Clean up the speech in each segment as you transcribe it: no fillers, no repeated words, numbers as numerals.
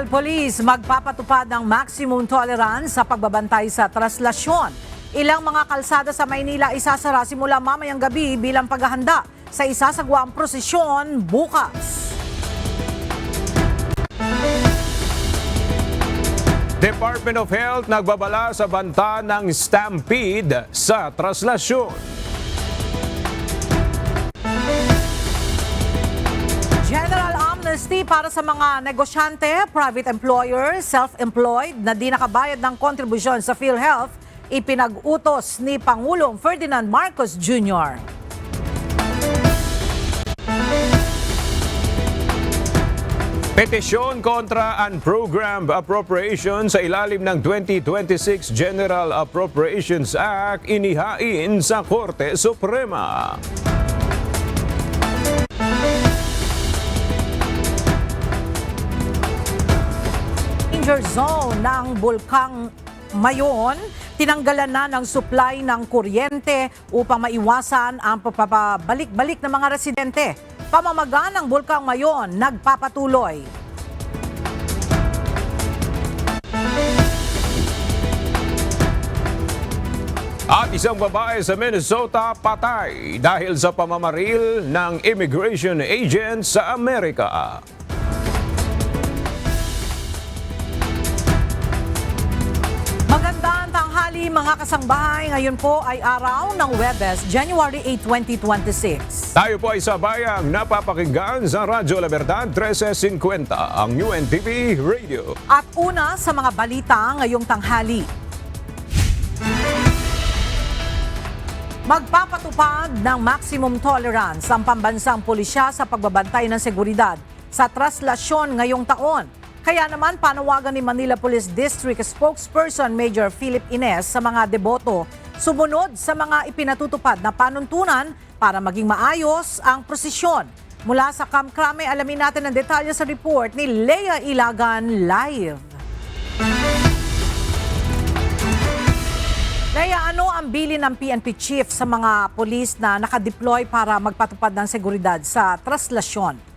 National Police magpapatupad ng maximum tolerance sa pagbabantay sa traslasyon. Ilang mga kalsada sa Maynila isasara simula mamayang gabi bilang paghahanda sa isasagwaang prosesyon bukas. Department of Health nagbabala sa banta ng stampede sa traslasyon. General amnesty para sa mga negosyante, private employer, self-employed na di nakabayad ng kontribusyon sa PhilHealth, ipinag-utos ni Pangulong Ferdinand Marcos Jr. Petisyon kontra unprogrammed appropriation sa ilalim ng 2026 General Appropriations Act inihain sa Korte Suprema. Danger zone ng Bulkang Mayon, tinanggalan na ng supply ng kuryente upang maiwasan ang pagpapabalik-balik ng mga residente. Pamamaga ng Bulkang Mayon nagpapatuloy. At isang babae sa Minnesota patay dahil sa pamamaril ng immigration agent sa Amerika. Magandang tanghali mga kasangbahay. Ngayon po ay araw ng Huwebes, January 8, 2026. Tayo po ay sabayang napapakinggan sa Radyo La Verdad 1350, ang UNTV Radio. At una sa mga balita ngayong tanghali. Magpapatupad ng maximum tolerance ang pambansang pulisya sa pagbabantay ng seguridad sa traslasyon ngayong taon. Kaya naman panawagan ni Manila Police District Spokesperson Major Philip Ines sa mga deboto sumunod sa mga ipinatutupad na panuntunan para maging maayos ang prosesyon. Mula sa Kamkrame, alamin natin ang detalye sa report ni Lea Ilagan live. Lea, ano ang bilin ng PNP Chief sa mga polis na nakadeploy para magpatupad ng seguridad sa traslasyon?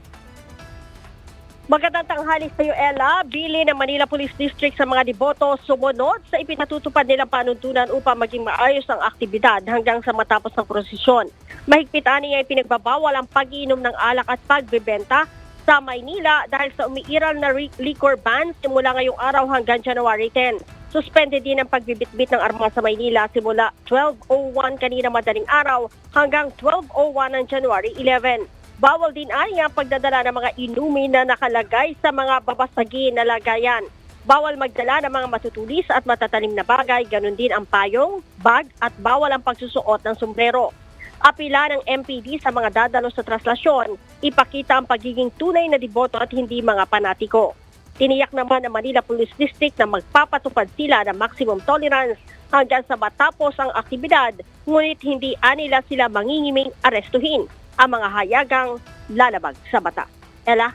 Magandang tanghali sa iyo, Ella. Bili ng Manila Police District sa mga deboto sumunod sa ipinatutupad nilang panuntunan upang maging maayos ang aktibidad hanggang sa matapos ng prosesyon. Mahigpit niya ay pinagbabawal ang pag-iinom ng alak at pagbebenta sa Maynila dahil sa umiiral na liquor ban simula ngayong araw hanggang January 10. Suspended din ang pagbibitbit ng armas sa Maynila simula 12:01 kanina madaling araw hanggang 12:01 ng January 11. Bawal din ay ang pagdadala ng mga inumin na nakalagay sa mga babasagin na lagayan. Bawal magdala ng mga matutulis at matatalim na bagay, ganun din ang payong, bag at bawal ang pagsusuot ng sombrero. Apila ng MPD sa mga dadalo sa traslasyon, ipakita ang pagiging tunay na deboto at hindi mga panatiko. Tiniyak naman ng Manila Police District na magpapatupad sila ng maximum tolerance hanggang sa matapos ang aktibidad, ngunit hindi anila sila mangingiming arestuhin ang mga hayagang lalabag sa bata. Ella?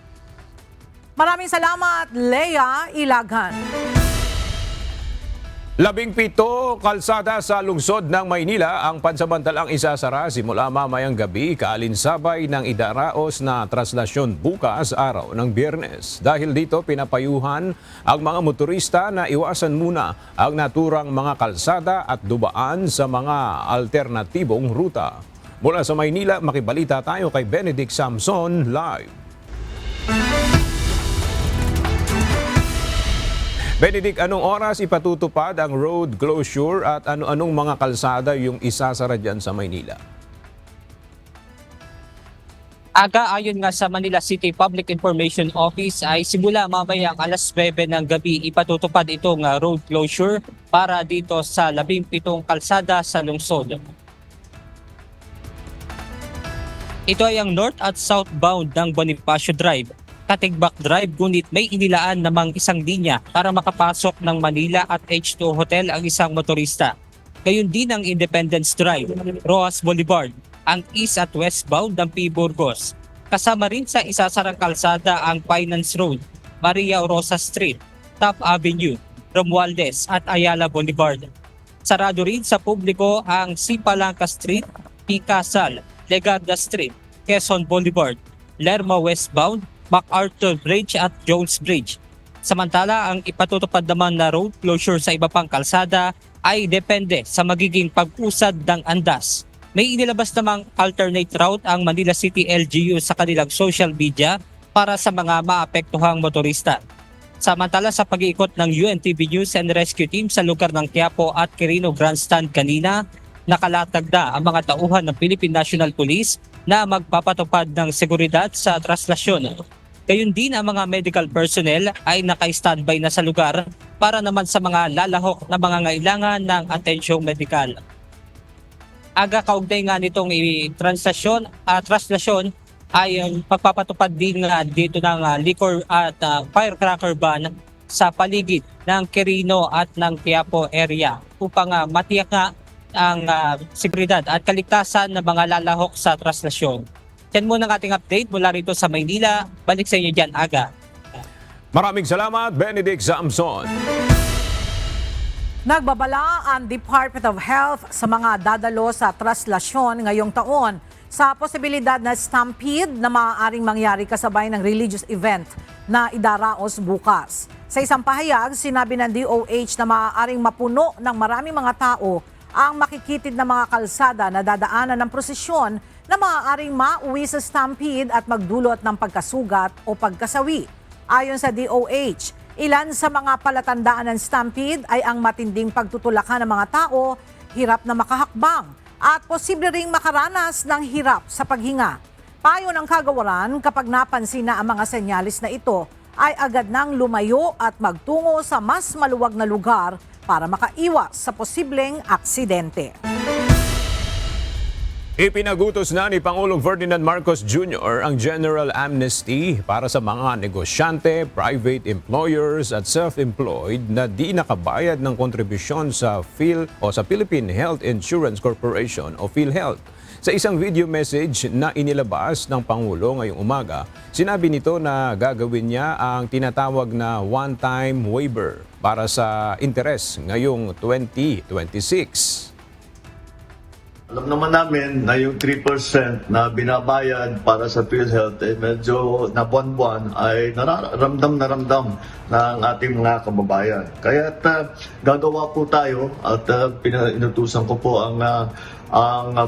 Maraming salamat, Lea Ilagan. 17 kalsada sa lungsod ng Maynila ang pansamantalang isasara simula mamayang gabi kaalinsabay ng idaraos na traslasyon bukas araw ng Biyernes. Dahil dito pinapayuhan ang mga motorista na iwasan muna ang naturang mga kalsada at dubaan sa mga alternatibong ruta. Mula sa Maynila, makibalita tayo kay Benedict Samson live. Benedict, anong oras ipatutupad ang road closure at ano-anong mga kalsada yung isasara dyan sa Maynila? Ayon nga sa Manila City Public Information Office ay simula mamayang alas 9 ng gabi ipatutupad itong road closure para dito sa 17 kalsada sa lungsod. Ito ay ang north at southbound ng Bonifacio Drive, Katigbak Drive, ngunit may inilaan namang isang linya para makapasok ng Manila at H2 Hotel ang isang motorista. Gayon din ang Independence Drive, Rojas Boulevard, ang east at westbound ng P. Burgos. Kasama rin sa isasarang kalsada ang Finance Road, Maria Rosa Street, Top Avenue, Romualdez at Ayala Boulevard. Sarado rin sa publiko ang Sipalangka Street, P. Casal, Legarda Street, Quezon Boulevard, Lerma Westbound, MacArthur Bridge at Jones Bridge. Samantala, ang ipatutupad naman na road closure sa iba pang kalsada ay depende sa magiging pag-usad ng andas. May inilabas namang alternate route ang Manila City LGU sa kanilang social media para sa mga maapektuhang motorista. Samantala sa pag-iikot ng UNTV News and Rescue Team sa lugar ng Quiapo at Quirino Grandstand kanina, nakalatag na ang mga tauhan ng Philippine National Police na magpapatupad ng seguridad sa traslasyon. Gayun din ang mga medical personnel ay naka-standby na sa lugar para naman sa mga lalahok na mga ngailangan ng atensyong medikal. Aga kaugnay nga nitong traslasyon ay pagpapatupad din nga dito ng liquor at firecracker ban sa paligid ng Quirino at ng Quiapo area upang matiyak nga ang seguridad at kaligtasan ng mga lalahok sa traslasyon. Yan muna ang ating update mula rito sa Maynila. Balik sa inyo dyan, Aga. Maraming salamat, Benedict Samson. Nagbabala ang Department of Health sa mga dadalo sa traslasyon ngayong taon sa posibilidad na stampede na maaaring mangyari kasabay ng religious event na idaraos bukas. Sa isang pahayag, sinabi ng DOH na maaaring mapuno ng maraming mga tao ang makikitid na mga kalsada na dadaanan ng prosesyon na maaaring mauwi sa stampede at magdulot ng pagkasugat o pagkasawi. Ayon sa DOH, ilan sa mga palatandaan ng stampede ay ang matinding pagtutulakan ng mga tao, hirap na makahakbang, at posible ring makaranas ng hirap sa paghinga. Payo ng kagawaran, kapag napansin na ang mga senyalis na ito, ay agad nang lumayo at magtungo sa mas maluwag na lugar para makaiwas sa posibleng aksidente. Ipinagutos na ni Pangulong Ferdinand Marcos Jr. ang General Amnesty para sa mga negosyante, private employers at self-employed na di nakabayad ng kontribusyon sa Philippine Health Insurance Corporation o PhilHealth. Sa isang video message na inilabas ng Pangulo ngayong umaga, sinabi nito na gagawin niya ang tinatawag na one-time waiver para sa interes ngayong 2026. Alam naman namin na yung 3% na binabayad para sa PhilHealth medyo na buwan-buwan ay ramdam ng ating mga kababayan. Kaya gagawa po tayo at inutusan ko po ang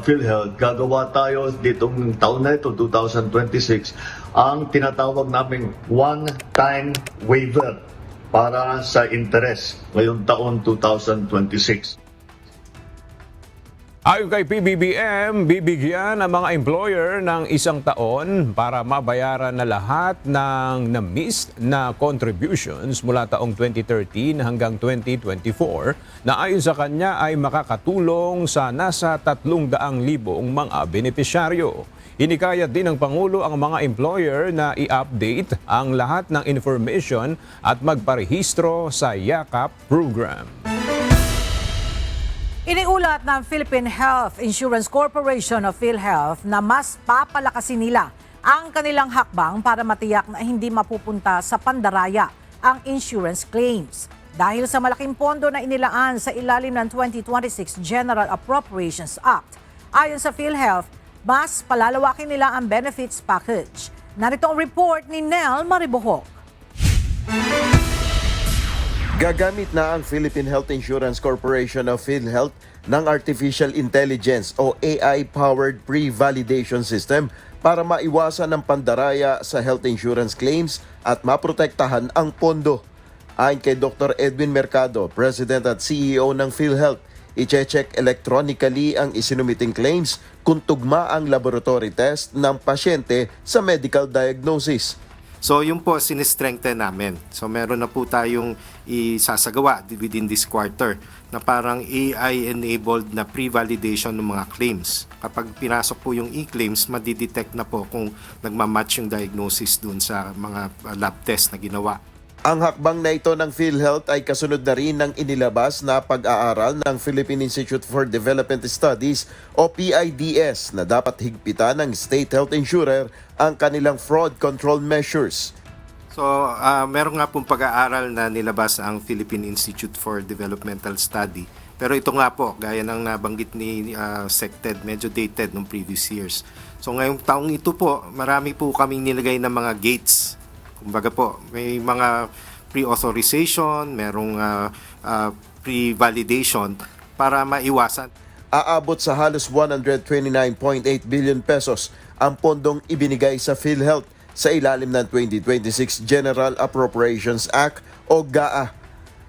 PhilHealth. Gagawa tayo ditong taon na ito, 2026, ang tinatawag naming one-time waiver para sa interes ngayong taon 2026. Ayon kay PBBM, bibigyan ang mga employer ng 1 taon para mabayaran na lahat ng na-missed na contributions mula taong 2013 hanggang 2024 na ayon sa kanya ay makakatulong sa nasa 300,000 mga benepisyaryo. Hinikayat din ng Pangulo ang mga employer na i-update ang lahat ng information at magparehistro sa YAKAP program. Iniulat ng Philippine Health Insurance Corporation o PhilHealth na mas papalakasin nila ang kanilang hakbang para matiyak na hindi mapupunta sa pandaraya ang insurance claims. Dahil sa malaking pondo na inilaan sa ilalim ng 2026 General Appropriations Act, ayon sa PhilHealth, mas palalawakin nila ang benefits package. Narito ang report ni Nel Maribohok. Gagamit na ang Philippine Health Insurance Corporation of PhilHealth ng Artificial Intelligence o AI-powered pre-validation system para maiwasan ang pandaraya sa health insurance claims at maprotektahan ang pondo. Ayon kay Dr. Edwin Mercado, President at CEO ng PhilHealth, i-check electronically ang isinumiting claims kung tugma ang laboratory test ng pasyente sa medical diagnosis. So yun po sinistrengthen namin. So meron na po tayong isasagawa within this quarter na parang AI-enabled na pre-validation ng mga claims. Kapag pinasok po yung e-claims, madidetect na po kung nagmamatch yung diagnosis dun sa mga lab test na ginawa. Ang hakbang na ito ng PhilHealth ay kasunod na rin ng inilabas na pag-aaral ng Philippine Institute for Development Studies o PIDS na dapat higpitan ng state health insurer ang kanilang fraud control measures. So meron nga pong pag-aaral na nilabas ang Philippine Institute for Developmental Study. Pero ito nga po, gaya ng nabanggit ni SecTed, medyo dated nung previous years. So ngayong taong ito po, marami po kaming nilagay ng mga gates. Kumbaga po, may mga pre-authorization, merong pre-validation para maiwasan. Aabot sa halos 129.8 billion pesos ang pondong ibinigay sa PhilHealth sa ilalim ng 2026 General Appropriations Act o GAA.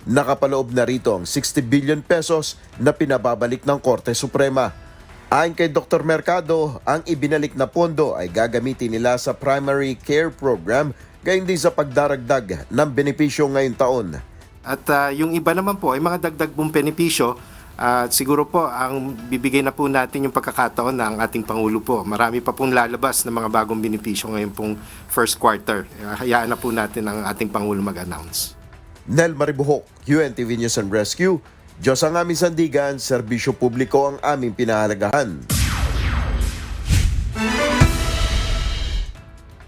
Nakapaloob na rito ang 60 billion pesos na pinababalik ng Korte Suprema. Ayon kay Dr. Mercado, ang ibinalik na pondo ay gagamitin nila sa primary care program gayon din sa pagdaragdag ng benepisyo ngayong taon. At yung iba naman po ay mga dagdag pong benepisyo. Siguro po ang bibigay na po natin yung pagkakataon ng ating Pangulo po. Marami pa pong lalabas ng mga bagong benepisyo ngayon pong first quarter. Hayaan na po natin ang ating Pangulo mag-announce. Nel Maribuhok, UNTV News and Rescue. Diyos ang aming sandigan, serbisyo publiko ang aming pinahalagahan.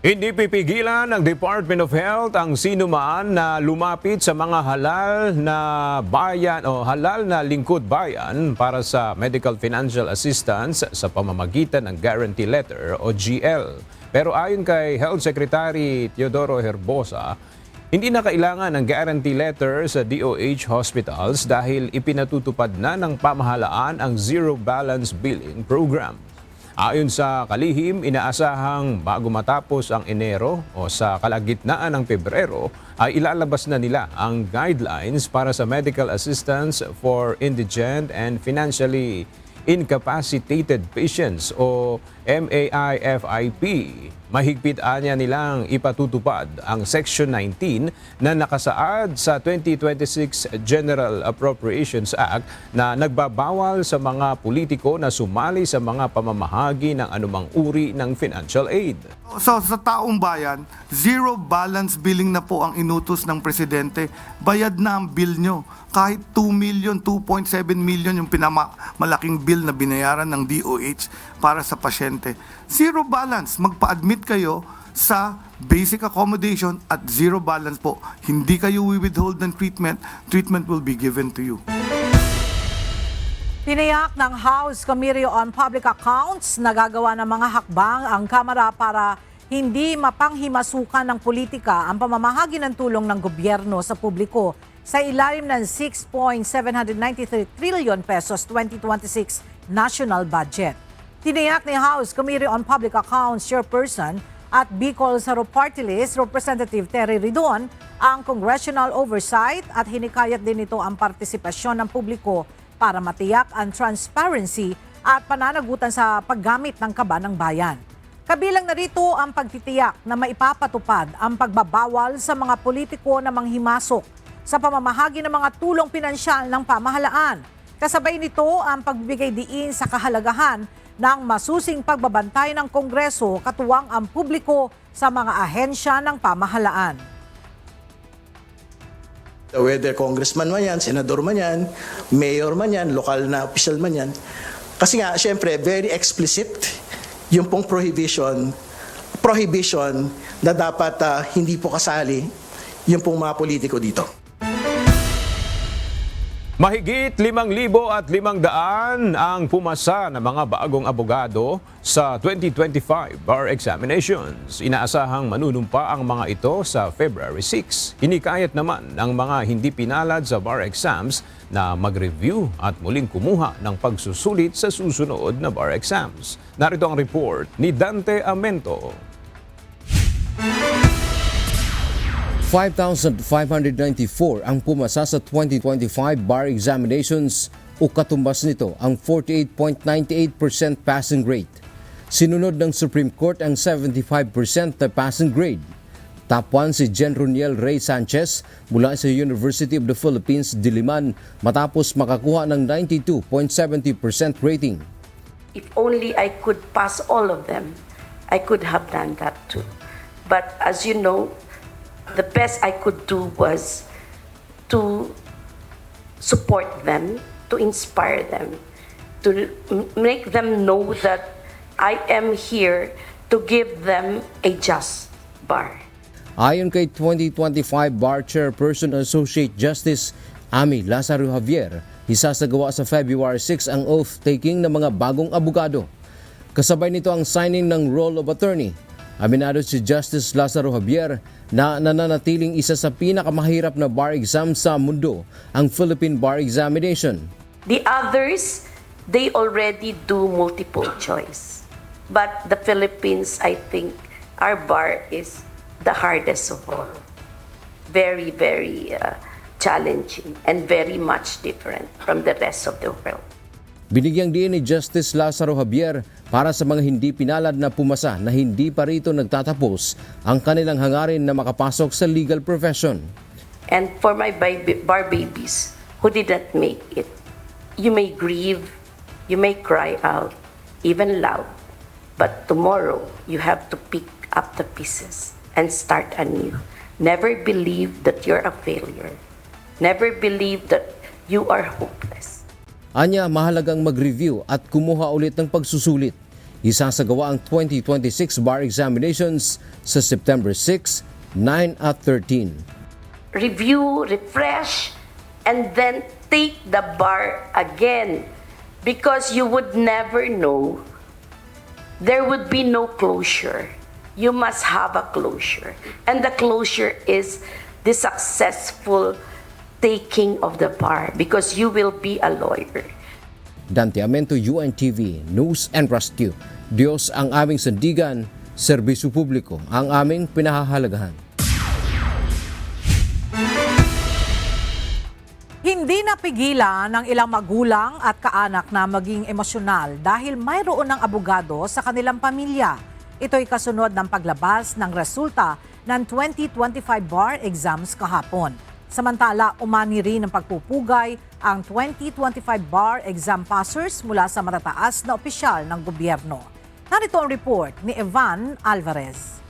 Hindi pipigilan ng Department of Health ang sinuman na lumapit sa mga halal na bayan o halal na lingkod bayan para sa medical financial assistance sa pamamagitan ng Guarantee Letter o GL. Pero ayon kay Health Secretary Teodoro Herbosa, hindi na kailangan ng guarantee letter sa DOH hospitals dahil ipinatutupad na ng pamahalaan ang zero balance billing program. Ayon sa kalihim, inaasahang bago matapos ang Enero o sa kalagitnaan ng Pebrero ay ilalabas na nila ang guidelines para sa medical assistance for indigent and financially incapacitated patients o MAIFIP. Mahigpit anya nilang ipatutupad ang Section 19 na nakasaad sa 2026 General Appropriations Act na nagbabawal sa mga politiko na sumali sa mga pamamahagi ng anumang uri ng financial aid. So sa taong bayan, zero balance billing na po ang inutos ng presidente. Bayad na ang bill nyo. Kahit 2 million, 2.7 million yung malaking bill na binayaran ng DOH para sa pasyente. Zero balance. Magpa-admit kayo sa basic accommodation at zero balance po. Hindi kayo withhold ng treatment. Treatment will be given to you. Tiniyak ng House Committee on Public Accounts na gagawa ng mga hakbang ang Kamara para hindi mapanghimasukan ng politika ang pamamahagi ng tulong ng gobyerno sa publiko sa ilalim ng 6.793 trillion pesos 2026 national budget. Tiniyak ni House Committee on Public Accounts Chairperson at Bicol Saro Party List Representative Terry Ridon ang congressional oversight at hinikayat din ito ang partisipasyon ng publiko para matiyak ang transparency at pananagutan sa paggamit ng kaba ng bayan. Kabilang na rito ang pagtitiyak na maipapatupad ang pagbabawal sa mga politiko na manghimasok sa pamamahagi ng mga tulong pinansyal ng pamahalaan. Kasabay nito ang pagbibigay diin sa kahalagahan ng masusing pagbabantay ng Kongreso katuwang ang publiko sa mga ahensya ng pamahalaan. Whether congressman man yan, senador man yan, mayor man yan, lokal na official man yan. Kasi nga, syempre, very explicit yung pong prohibition na dapat hindi po kasali yung pong mga politiko dito. Mahigit 5,500 ang pumasa na mga bagong abogado sa 2025 bar examinations. Inaasahang manunumpa ang mga ito sa February 6. Hinikayat naman ng mga hindi pinalad sa bar exams na mag-review at muling kumuha ng pagsusulit sa susunod na bar exams. Narito ang report ni Dante Amento. 5,594 ang pumasa sa 2025 bar examinations o katumbas nito ang 48.98% passing rate. Sinunod ng Supreme Court ang 75% na passing grade. Top 1 si Jen Roniel Ray Sanchez mula sa University of the Philippines, Diliman matapos makakuha ng 92.70% rating. If only I could pass all of them, I could have done that too. But as you know, the best I could do was to support them, to inspire them, to make them know that I am here to give them a just bar. Ayon kay 2025 Bar Chairperson Associate Justice Ami Lazaro Javier, isasagawa sa February 6 ang oath-taking ng mga bagong abogado. Kasabay nito ang signing ng Roll of Attorney Aminado si Justice Lazaro Javier na nananatiling isa sa pinakamahirap na bar exam sa mundo, ang Philippine Bar Examination. The others, they already do multiple choice. But the Philippines, I think, our bar is the hardest of all. Very, very challenging and very much different from the rest of the world. Binigyang diin ni Justice Lazaro Javier para sa mga hindi pinalad na pumasa na hindi pa rito nagtatapos ang kanilang hangarin na makapasok sa legal profession. And for my bar babies who did not make it, you may grieve, you may cry out, even loud, but tomorrow you have to pick up the pieces and start anew. Never believe that you're a failure. Never believe that you are hopeless. Anya, mahalagang mag-review at kumuha ulit ng pagsusulit. Isasagawa ang 2026 bar examinations sa September 6, 9 at 13. Review, refresh, and then take the bar again because you would never know. There would be no closure. You must have a closure. And the closure is the successful taking of the bar because you will be a lawyer. Dante Amento, UNTV, News and Rescue. Diyos ang aming sandigan, serbisyo publiko ang aming pinahahalagahan. Hindi napigilan ng ilang magulang at kaanak na maging emosyonal dahil mayroon ng abogado sa kanilang pamilya. Ito'y kasunod ng paglabas ng resulta ng 2025 bar exams kahapon. Samantala, umani rin ng pagpupugay ang 2025 bar exam passers mula sa matataas na opisyal ng gobyerno. Narito ang report ni Evan Alvarez.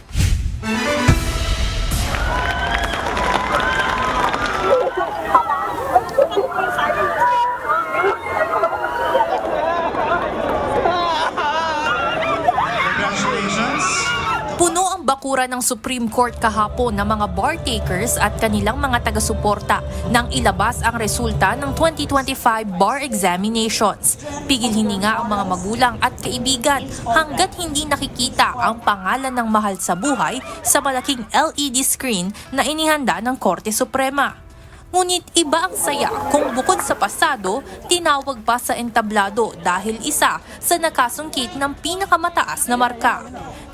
Puno ang bakura ng Supreme Court kahapon ng mga bar takers at kanilang mga taga-suporta nang ilabas ang resulta ng 2025 bar examinations. Pigil hininga ang mga magulang at kaibigan hanggat hindi nakikita ang pangalan ng mahal sa buhay sa malaking LED screen na inihanda ng Korte Suprema. Ngunit iba ang saya kung bukod sa pasado, tinawag pa sa entablado dahil isa sa nakasungkit ng pinakamataas na marka.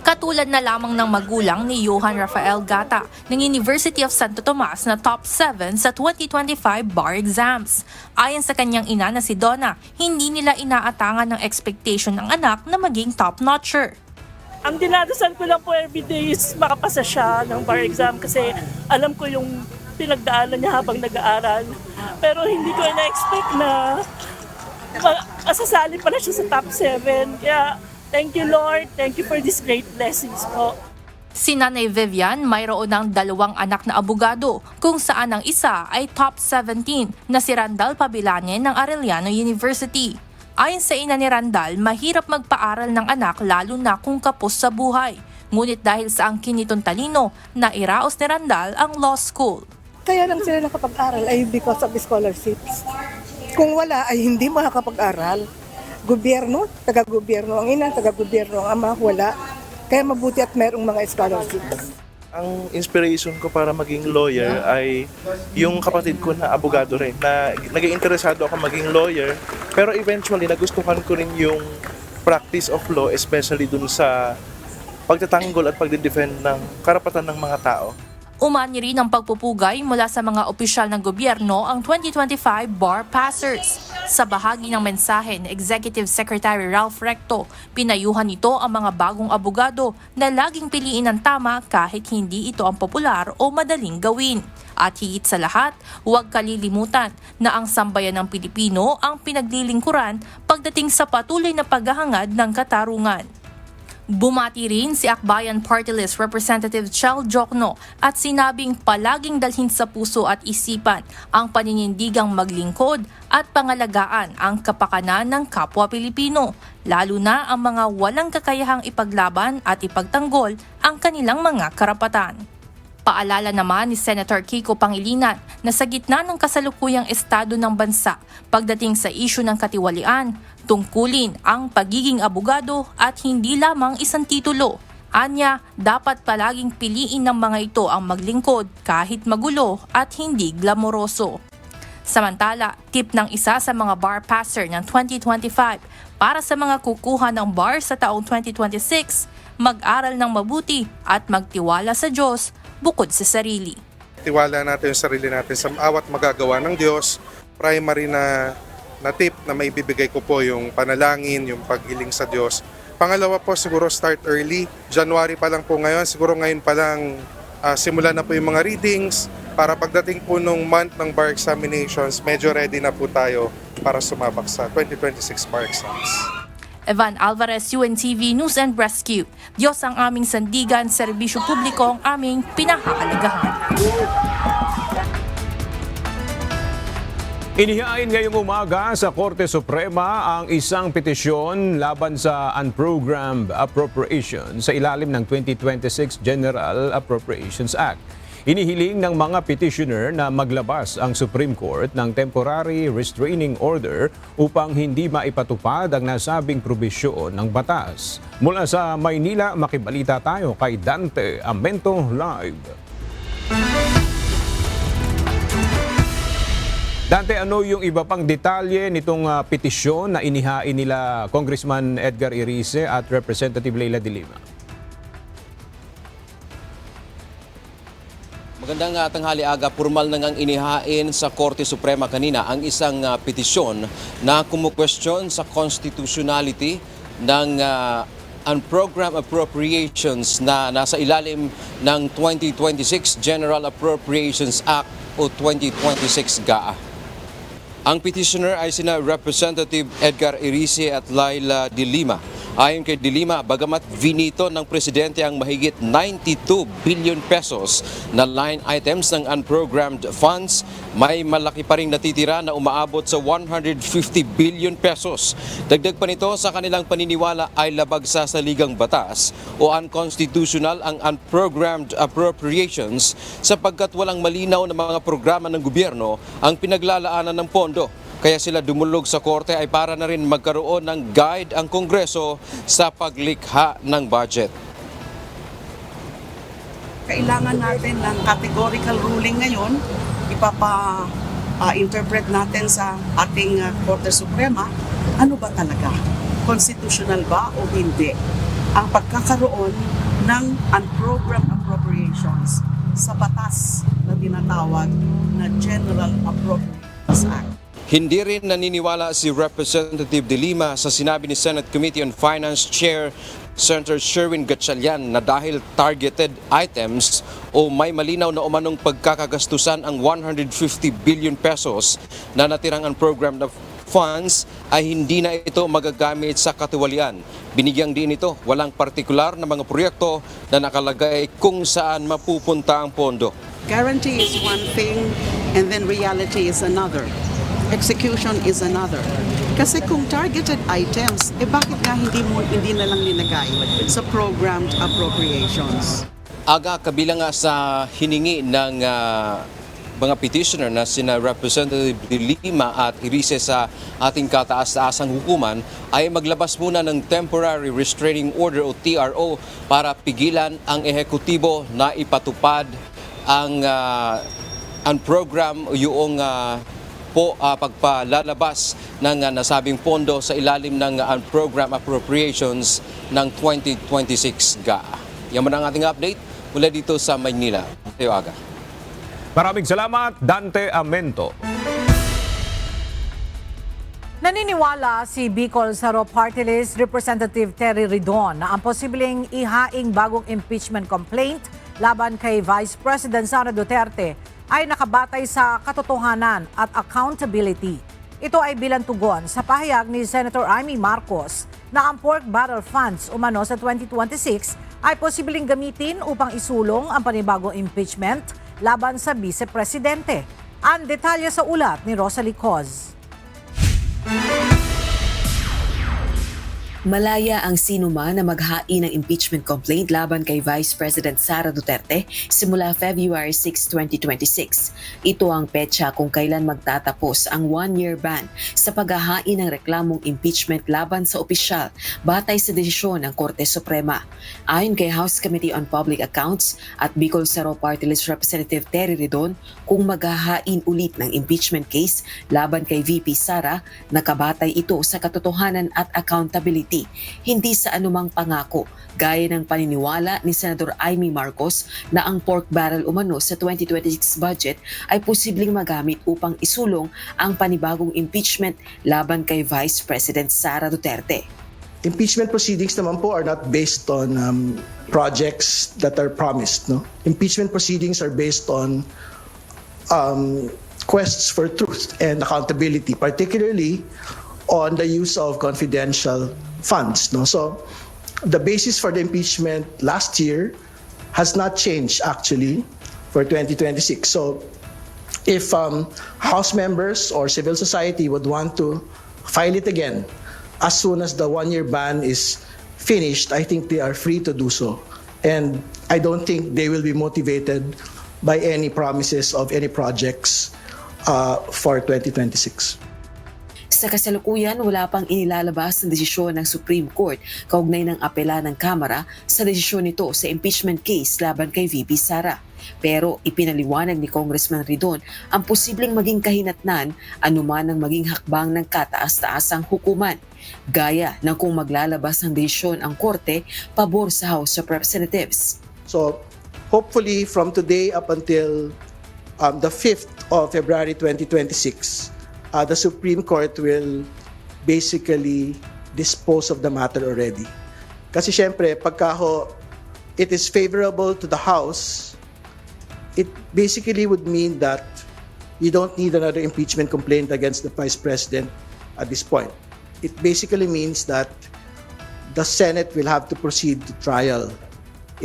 Katulad na lamang ng magulang ni Johan Rafael Gata ng University of Santo Tomas na top 7 sa 2025 bar exams. Ayon sa kanyang ina na si Donna, hindi nila inaatangan ng expectation ng anak na maging top-notcher. Ang dinadasan ko lang po everyday is makapasa siya ng bar exam kasi alam ko yung pinagdaanan niya habang nag-aaral. Pero hindi ko na-expect na masasali pala siya sa top 7. Kaya thank you Lord, thank you for these great blessings po. Si Nanay Vivian mayroon ng 2 anak na abogado kung saan ang isa ay top 17 na si Randall Pabilane ng Arellano University. Ayon sa ina ni Randall, mahirap magpaaral ng anak lalo na kung kapos sa buhay. Ngunit dahil sa angkin nitong talino, nairaos ni Randall ang law school. Kaya lang sila nakapag-aral ay because of scholarships. Kung wala ay hindi makakapag-aral. Gobyerno, taga-gobyerno ang ina, taga-gobyerno ang ama, wala. Kaya mabuti at mayroong mga scholarships. Ang inspiration ko para maging lawyer ay yung kapatid ko na abogado rin, na naging interesado ako maging lawyer, pero eventually nagustuhan ko rin yung practice of law, especially dun sa pagtatanggol at pagdidefend ng karapatan ng mga tao. Umani rin ang pagpupugay mula sa mga opisyal ng gobyerno ang 2025 bar passers. Sa bahagi ng mensahe ni Executive Secretary Ralph Recto, pinayuhan nito ang mga bagong abogado na laging piliin ang tama kahit hindi ito ang popular o madaling gawin. At higit sa lahat, huwag kalilimutan na ang sambayan ng Pilipino ang pinaglilingkuran pagdating sa patuloy na paghahangad ng katarungan. Bumati rin si Akbayan Party List Representative Chel Jokno at sinabing palaging dalhin sa puso at isipan ang paninindigang maglingkod at pangalagaan ang kapakanan ng kapwa Pilipino, lalo na ang mga walang kakayahang ipaglaban at ipagtanggol ang kanilang mga karapatan. Paalala naman ni Senator Kiko Pangilinan na sa gitna ng kasalukuyang estado ng bansa pagdating sa isyu ng katiwalian, tungkulin ang pagiging abogado at hindi lamang isang titulo. Anya, dapat palaging piliin ng mga ito ang maglingkod kahit magulo at hindi glamoroso. Samantala, tip ng isa sa mga bar passer ng 2025 para sa mga kukuha ng bar sa taong 2026, mag-aral ng mabuti at magtiwala sa Diyos bukod sa sarili. Tiwala natin yung sarili natin sa awat magagawa ng Diyos. Primary na tip na maibibigay ko po yung panalangin, yung paghiling sa Diyos. Pangalawa po, siguro start early. January pa lang po ngayon, siguro ngayon pa lang simulan na po yung mga readings para pagdating po nung month ng bar examinations, medyo ready na po tayo para sumabak sa 2026 bar exams. Evan Alvarez, UNTV News and Rescue. Diyos ang aming sandigan, serbisyo publiko ang aming pinahahalagahan. Inihain ngayong umaga sa Korte Suprema ang isang petisyon laban sa unprogrammed appropriation sa ilalim ng 2026 General Appropriations Act. Inihiling ng mga petitioner na maglabas ang Supreme Court ng temporary restraining order upang hindi maipatupad ang nasabing probisyon ng batas. Mula sa Maynila, makibalita tayo kay Dante Amento Live. Dante, ano yung iba pang detalye nitong petisyon na inihain nila Congressman Edgar Irice at Representative Leila de Lima? Magandang tanghali aga, formal na ngang inihain sa Korte Suprema kanina ang isang petisyon na kumukwestiyon sa constitutionality ng unprogrammed appropriations na nasa ilalim ng 2026 General Appropriations Act o 2026 GAA. Ang petitioner ay sina Representative Edgar Irice at Leila de Lima. Ayon kay de Lima, bagamat vinito ng presidente ang mahigit 92 billion pesos na line items ng unprogrammed funds, may malaki pa rin natitira na umaabot sa 150 billion pesos. Dagdag pa nito, sa kanilang paniniwala ay labag sa saligang batas o unconstitutional ang unprogrammed appropriations sapagkat walang malinaw na mga programa ng gobyerno ang pinaglalaanan ng pondo. Kaya sila dumulog sa korte ay para na rin magkaroon ng guide ang Kongreso sa paglikha ng budget. Kailangan natin ng categorical ruling ngayon, ipapa-interpret natin sa ating Korte Suprema, ano ba talaga? Constitutional ba o hindi? Ang pagkakaroon ng unprogrammed appropriations sa batas na tinatawag na General Appropriations Act. Hindi rin naniniwala si Representative de Lima sa sinabi ni Senate Committee on Finance Chair Senator Sherwin Gatchalian na dahil targeted items o may malinaw na umanong pagkakagastusan ang 150 billion pesos na natirang unprogrammed funds ay hindi na ito magagamit sa katiwalian. Binigyang din ito walang partikular na mga proyekto na nakalagay kung saan mapupunta ang pondo. Guarantee is one thing and then reality is another. Execution is another. Kasi kung targeted items, bakit nga hindi na lang ninagay sa programmed appropriations? Aga, kabilang nga sa hiningi ng mga petitioner na sina Representative de Lima at Irice sa ating kataas-taasang hukuman ay maglabas muna ng Temporary Restraining Order o TRO para pigilan ang ehekutibo na ipatupad ang unprogram yung pagpalalabas ng nasabing pondo sa ilalim ng unprogrammed appropriations ng 2026 GAA. Yan man ang ating update mula dito sa Maynila. Tayo aga. Maraming salamat, Dante Amento. Naniniwala si Bicol Saro Party List Representative Terry Ridon na ang posibleng ihaing bagong impeachment complaint laban kay Vice President Sara Duterte ay nakabatay sa katotohanan at accountability. Ito ay bilang tugon sa pahayag ni Senator Amy Marcos na ang pork barrel funds umano sa 2026 ay posibleng gamitin upang isulong ang panibagong impeachment laban sa Vice Presidente. Ang detalye sa ulat ni Rosalie Coz. Malaya ang sinuman na maghain ng impeachment complaint laban kay Vice President Sara Duterte simula February 6, 2026. Ito ang petsa kung kailan magtatapos ang one-year ban sa paghahain ng reklamong impeachment laban sa opisyal batay sa desisyon ng Korte Suprema. Ayon kay House Committee on Public Accounts at Bicol Saro Party List Representative Terry Redon, kung maghahain ulit ng impeachment case laban kay VP Sara, nakabatay ito sa katotohanan at accountability, hindi sa anumang pangako, gaya ng paniniwala ni Senador Amy Marcos na ang pork barrel umano sa 2026 budget ay posibleng magamit upang isulong ang panibagong impeachment laban kay Vice President Sara Duterte. Impeachment proceedings naman po are not based on projects that are promised. No? Impeachment proceedings are based on quests for truth and accountability, particularly on the use of confidential funds. No? So the basis for the impeachment last year has not changed actually for 2026. So if House members or civil society would want to file it again as soon as the one-year ban is finished, I think they are free to do so. And I don't think they will be motivated by any promises of any projects for 2026. Sa kasalukuyan, wala pang inilalabas ng desisyon ng Supreme Court kaugnay ng apela ng Kamara sa desisyon nito sa impeachment case laban kay VP Sara. Pero ipinaliwanag ni Congressman Redon ang posibleng maging kahinatnan anuman ang maging hakbang ng kataas-taasang hukuman, gaya ng kung maglalabas ng desisyon ang Korte pabor sa House of Representatives. So hopefully from today up until the 5th of February 2026, the Supreme Court will basically dispose of the matter already. Kasi syempre, pagka it is favorable to the House, it basically would mean that you don't need another impeachment complaint against the Vice President at this point. It basically means that the Senate will have to proceed to trial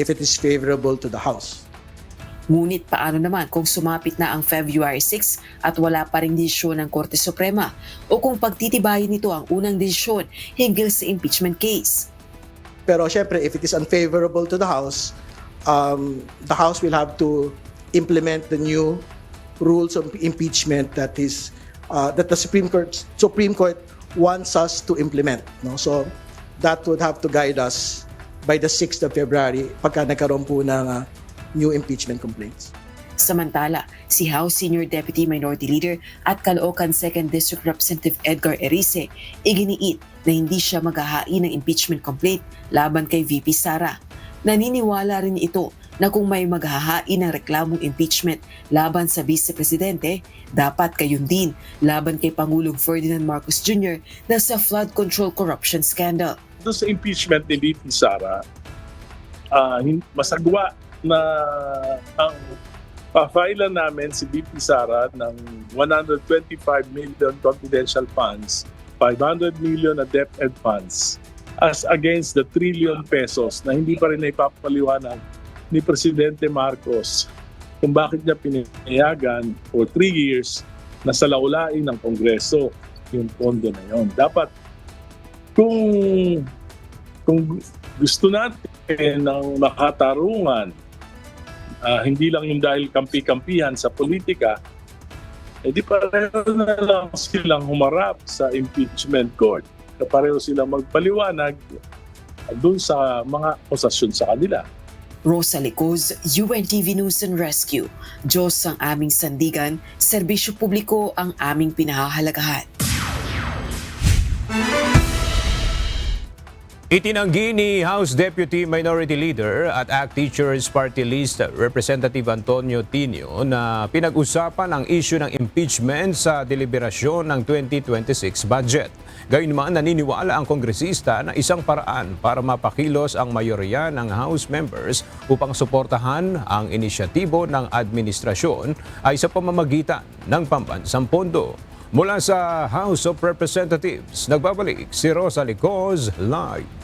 if it is favorable to the House. Ngunit paano naman kung sumapit na ang February 6 at wala pa ring desisyon ng Korte Suprema o kung pagtitibayin nito ang unang desisyon hinggil sa impeachment case? Pero syempre, if it is unfavorable to the House will have to implement the new rules of impeachment that the Supreme Court wants us to implement. No? So that would have to guide us by the 6th of February pagka nagkaroon po ng new impeachment complaints. Samantala, si House Senior Deputy Minority Leader at Caloocan 2nd District Representative Edgar Erice iginiit na hindi siya maghahain ng impeachment complaint laban kay VP Sara. Naniniwala rin ito na kung may maghahain ng reklamong impeachment laban sa Vice Presidente, dapat gayon din laban kay Pangulong Ferdinand Marcos Jr. na sa flood control corruption scandal. Doon sa impeachment ni VP Sara, masagwa na ang pa-file namin si VP Sara ng 125 million confidential funds, 500 million na debt and funds as against the trillion pesos na hindi pa rin naipapaliwanag ni Presidente Marcos kung bakit niya pinayagan for 3 years na salaulain ng Kongreso yung pondo na yon. Dapat kung gusto natin ng makatarungan, hindi lang yung dahil kampi-kampihan sa politika, di pareho na lang silang humarap sa impeachment court. Pareho silang magpaliwanag doon sa mga akusasyon sa kanila. Rosa Licoz, UNTV News and Rescue. Diyos ang aming sandigan, serbisyo publiko ang aming pinahahalagahan. Itinanggi ni House Deputy Minority Leader at ACT Teachers Party List Representative Antonio Tinio na pinag-usapan ang issue ng impeachment sa deliberasyon ng 2026 budget. Gayunman, naniniwala ang kongresista na isang paraan para mapakilos ang mayorya ng House members upang suportahan ang inisyatibo ng administrasyon ay sa pamamagitan ng pambansang pondo. Mula sa House of Representatives, nagbabalik si Rosa Licoz live.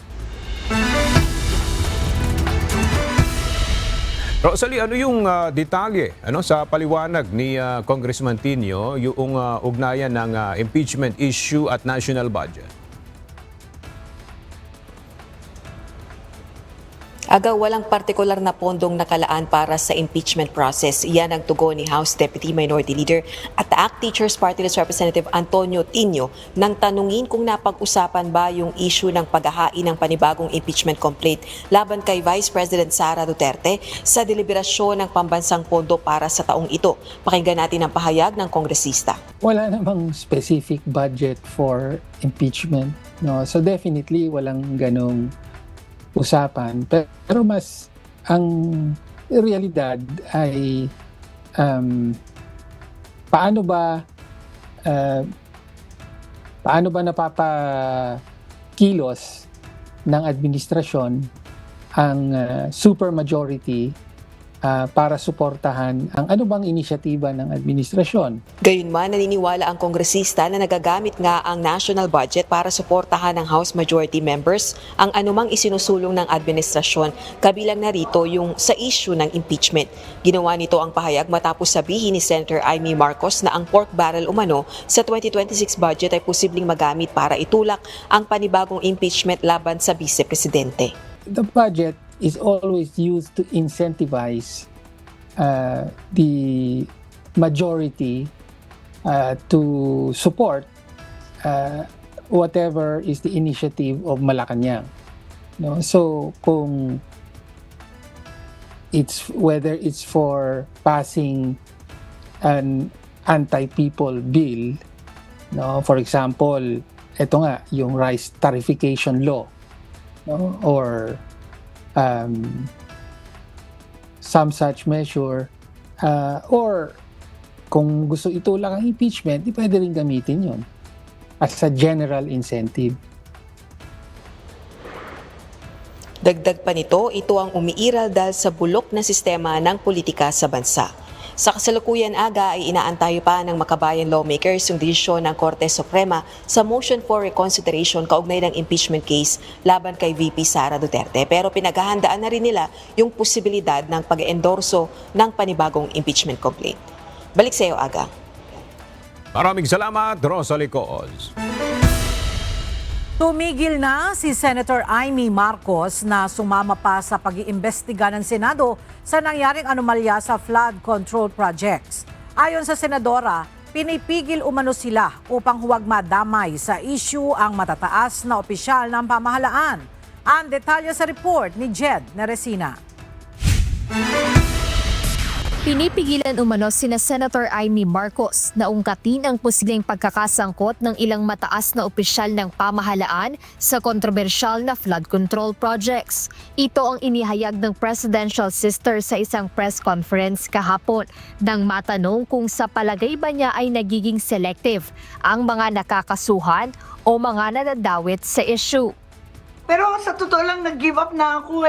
Rosalie, ano yung detalye sa paliwanag ni Congressman Tinio yung ugnayan ng impeachment issue at national budget? Aga, walang partikular na pondong nakalaan para sa impeachment process. Yan ang tugon ni House Deputy Minority Leader at ACT Teachers Party List Representative Antonio Tinio nang tanungin kung napag-usapan ba yung issue ng paghahain ng panibagong impeachment complaint laban kay Vice President Sara Duterte sa deliberasyon ng pambansang pondo para sa taong ito. Pakinggan natin ang pahayag ng kongresista. Wala namang specific budget for impeachment, no? So definitely walang ganong usapan, pero mas ang realidad ay paano ba napapakilos ng administrasyon ang supermajority para suportahan ang ano bang inisyatiba ng administrasyon. Gayunman, naniniwala ang kongresista na nagagamit nga ang national budget para suportahan ng House Majority members ang anumang isinusulong ng administrasyon, kabilang na rito yung sa issue ng impeachment. Ginawa nito ang pahayag matapos sabihin ni Senator Amy Marcos na ang pork barrel umano sa 2026 budget ay posibleng magamit para itulak ang panibagong impeachment laban sa Vice Presidente. The budget is always used to incentivize the majority to support whatever is the initiative of Malacanang. No? So kung whether it's for passing an anti-people bill, no? For example, ito nga yung rice tariffication law, no? Or some such measure, or kung gusto itulak ang impeachment, di pwede rin gamitin yon as a general incentive. Dagdag pa nito, ito ang umiiral dahil sa bulok na sistema ng politika sa bansa. Sa kasalukuyan aga ay inaantayo pa ng makabayan lawmakers yung desisyon ng Korte Suprema sa motion for reconsideration kaugnay ng impeachment case laban kay VP Sara Duterte. Pero pinaghahandaan na rin nila yung posibilidad ng pag-endorso ng panibagong impeachment complaint. Balik sa iyo, Aga. Maraming salamat, Rosalie Coos. Tumigil na si Senator Amy Marcos na sumama pa sa pag-iimbestiga ng Senado sa nangyaring anomalya sa flood control projects. Ayon sa Senadora, pinipigil umano sila upang huwag madamay sa issue ang matataas na opisyal ng pamahalaan. Ang detalye sa report ni Jed Neresina. Pinipigilan umano sina Senator Amy Marcos na ungkatin ang posibleng pagkakasangkot ng ilang mataas na opisyal ng pamahalaan sa kontrobersyal na flood control projects. Ito ang inihayag ng presidential sister sa isang press conference kahapon nang matanong kung sa palagay ba niya ay nagiging selective ang mga nakakasuhan o mga nadadawit sa issue. Pero sa totoo lang, nag-give up na ako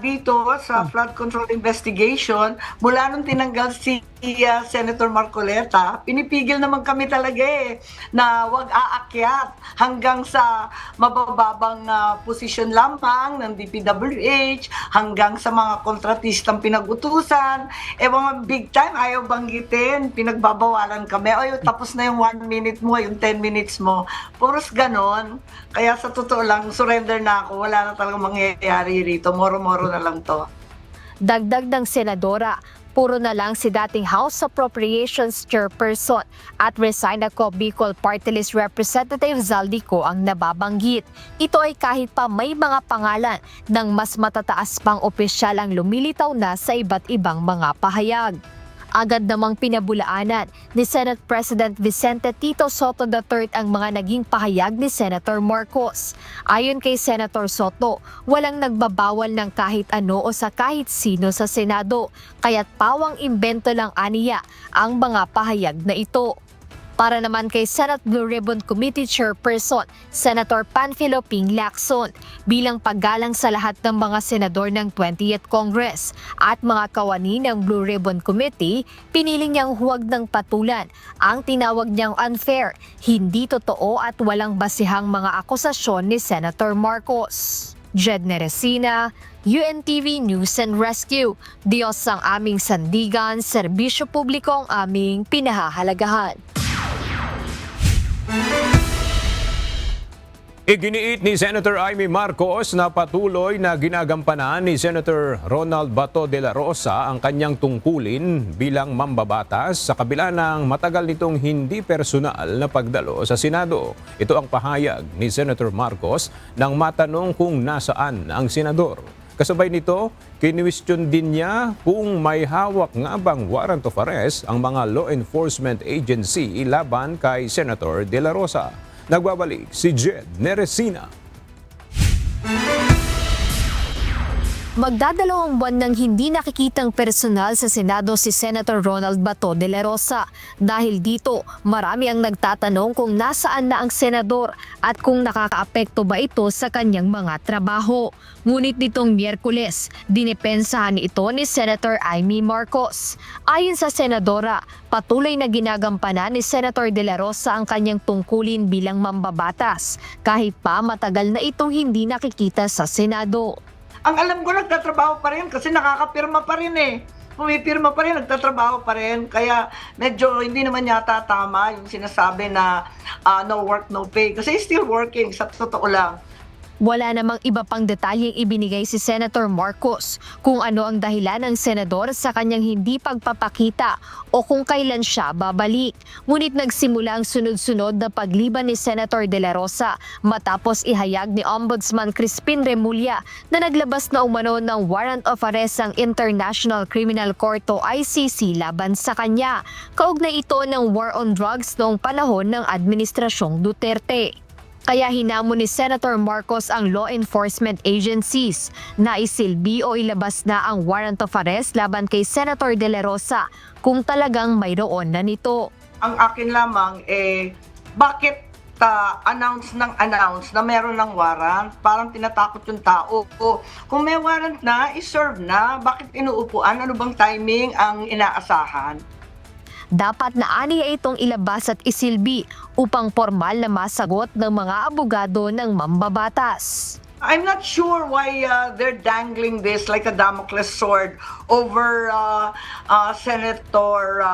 dito sa flood control investigation. Mula nung tinanggal si Senator Marcoleta, pinipigil naman kami talaga na wag aakyat hanggang sa mabababang posisyon lamang ng DPWH, hanggang sa mga kontratistang pinag-utusan. Mga big time, ayaw banggitin, pinagbabawalan kami. Tapos na yung 1 minute mo, yung 10 minutes mo. Puros ganon. Kaya sa totoo lang, surrender na ako. Wala na talagang mangyayari rito. Moro-moro na lang to. Dagdag ng senadora, puro na lang si dating House Appropriations Chairperson at resigned ako Bicol Party List Representative Zaldico ang nababanggit. Ito ay kahit pa may mga pangalan ng mas matataas pang opisyal ang lumilitaw na sa iba't ibang mga pahayag. Agad namang pinabulaanan ni Senate President Vicente Tito Soto III ang mga naging pahayag ni Senator Marcos. Ayon kay Senator Soto, walang nagbabawal ng kahit ano o sa kahit sino sa Senado, kaya't pawang imbento lang aniya ang mga pahayag na ito. Para naman kay Senate Blue Ribbon Committee Chairperson, Senator Panfilo Ping Lacson, bilang paggalang sa lahat ng mga senador ng 20th Congress at mga kawani ng Blue Ribbon Committee, piniling niyang huwag ng patulan ang tinawag niyang unfair, hindi totoo at walang basihang mga akusasyon ni Senator Marcos. Jed Neresina, UNTV News and Rescue. Diyos ang aming sandigan, serbisyo publiko ang aming pinahahalagahan. Iginiit ni Senator Amy Marcos na patuloy na ginagampanan ni Senator Ronald Bato de la Rosa ang kanyang tungkulin bilang mambabatas sa kabila ng matagal nitong hindi personal na pagdalo sa Senado. Ito ang pahayag ni Senator Marcos nang matanong kung nasaan ang senador. Kasabay nito, kinwestiyon din niya kung may hawak nga bang warrant of arrest ang mga law enforcement agency laban kay Senator de la Rosa. Nagbabalik si Jed Neresina. Magdadalawang buwan nang hindi nakikitang personal sa Senado si Senator Ronald Bato de la Rosa. Dahil dito, marami ang nagtatanong kung nasaan na ang senador at kung nakakaapekto ba ito sa kanyang mga trabaho. Ngunit nitong Miyerkules, dinipensahan ito ni Senator Amy Marcos. Ayon sa senadora, patuloy na ginagampanan ni Senator de la Rosa ang kanyang tungkulin bilang mambabatas kahit pa matagal na itong hindi nakikita sa Senado. Ang alam ko, nagtatrabaho pa rin kasi nakakapirma pa rin eh. Pumipirma pa rin, nagtatrabaho pa rin. Kaya medyo hindi naman yata tama yung sinasabi na no work, no pay. Kasi he's still working, sa totoo lang. Wala namang iba pang detalyeng ibinigay si Senator Marcos kung ano ang dahilan ng senador sa kanyang hindi pagpapakita o kung kailan siya babalik. Ngunit nagsimula ang sunod-sunod na pagliban ni Senator de la Rosa matapos ihayag ni Ombudsman Crispin Remulla na naglabas na umano ng warrant of arrest ang International Criminal Court o ICC laban sa kanya. Kaugnay ito ng war on drugs noong panahon ng Administrasyong Duterte. Kaya hinamon ni Senator Marcos ang law enforcement agencies na isilbi o ilabas na ang warrant of arrest laban kay Senator de la Rosa kung talagang mayroon na nito. Ang akin lamang bakit announce na meron ng warrant? Parang tinatakot yung tao. Kung may warrant na, iserve na. Bakit inuupuan? Ano bang timing ang inaasahan? Dapat na aniya itong ilabas at isilbi upang formal na masagot ng mga abogado ng mambabatas. I'm not sure why they're dangling this like a Damocles sword over Senator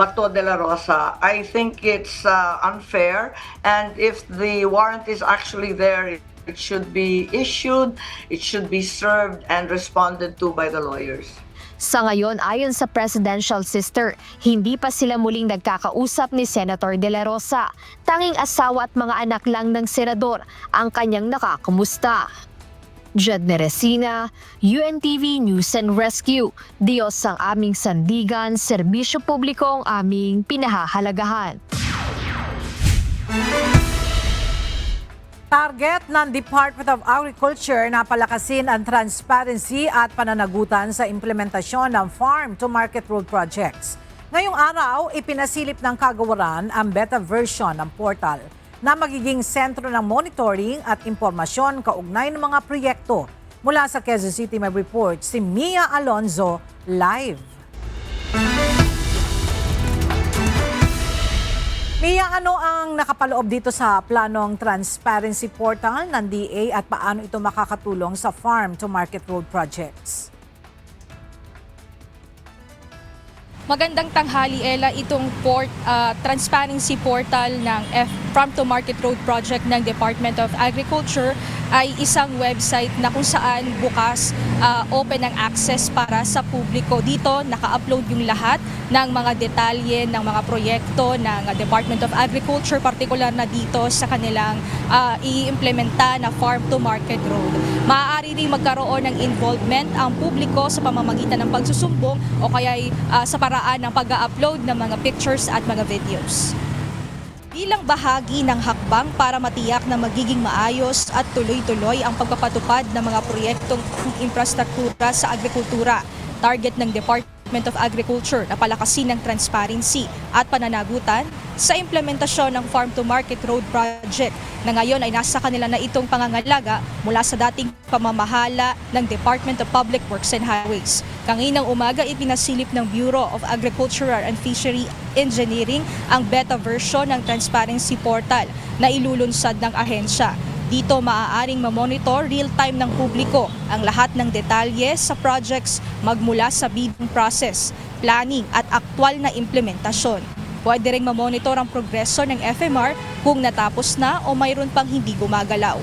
Bato de la Rosa. I think it's unfair, and if the warrant is actually there, it should be issued, it should be served and responded to by the lawyers. Sa ngayon, ayon sa presidential sister, hindi pa sila muling nagkakausap ni Senator de la Rosa. Tanging asawa at mga anak lang ng senador ang kanyang nakakamusta. Jed Neresina, UNTV News and Rescue. Diyos ang aming sandigan, serbisyo publiko ang aming pinahahalagahan. Target ng Department of Agriculture na palakasin ang transparency at pananagutan sa implementasyon ng farm-to-market road projects. Ngayong araw, ipinasilip ng kagawaran ang beta version ng portal na magiging sentro ng monitoring at impormasyon kaugnay ng mga proyekto. Mula sa Quezon City may report si Mia Alonzo live. Mia, ano ang nakapaloob dito sa planong transparency portal ng DA at paano ito makakatulong sa farm-to-market road projects? Magandang tanghali, Ella. Itong transparency portal ng Farm-to-Market Road Project ng Department of Agriculture ay isang website na kung saan bukas open ang access para sa publiko. Dito naka-upload yung lahat ng mga detalye ng mga proyekto ng Department of Agriculture, partikular na dito sa kanilang i-implementa na farm-to-market road. Maaari rin magkaroon ng involvement ang publiko sa pamamagitan ng pagsusumbong o kaya sa paraan ng pag-upload ng mga pictures at mga videos. Bilang bahagi ng hakbang para matiyak na magiging maayos at tuloy-tuloy ang pagpapatupad ng mga proyektong infrastruktura sa agrikultura, target ng Department of Agriculture na palakasin ng transparency at pananagutan sa implementasyon ng Farm-to-Market Road Project na ngayon ay nasa kanila na itong pangangalaga mula sa dating pamamahala ng Department of Public Works and Highways. Kanginang umaga ipinasilip ng Bureau of Agricultural and Fishery Engineering ang beta version ng Transparency Portal na ilulunsad ng ahensya. Dito maaaring mamonitor real-time ng publiko ang lahat ng detalye sa projects magmula sa bidding process, planning at aktwal na implementasyon. Pwede ring mamonitor ang progreso ng FMR kung natapos na o mayroon pang hindi gumagalaw.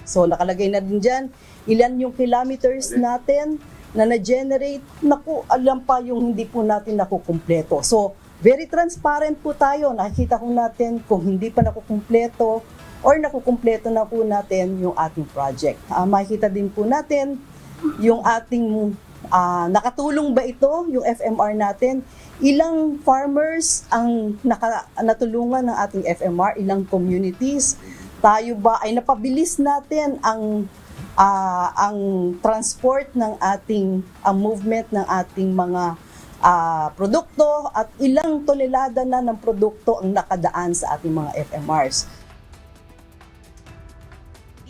So nakalagay na din dyan, ilan yung kilometers natin na na-generate. Naku, alam pa yung hindi po natin nakukumpleto. So very transparent po tayo. Nakikita ko natin kung hindi pa nakukumpleto or nakukumpleto na po natin yung ating project. Makikita din po natin yung ating nakatulong ba ito, yung FMR natin. Ilang farmers ang natulungan ng ating FMR, ilang communities. Tayo ba ay napabilis natin ang transport ng ating movement ng ating mga produkto at ilang tonelada na ng produkto ang nakadaan sa ating mga FMRs.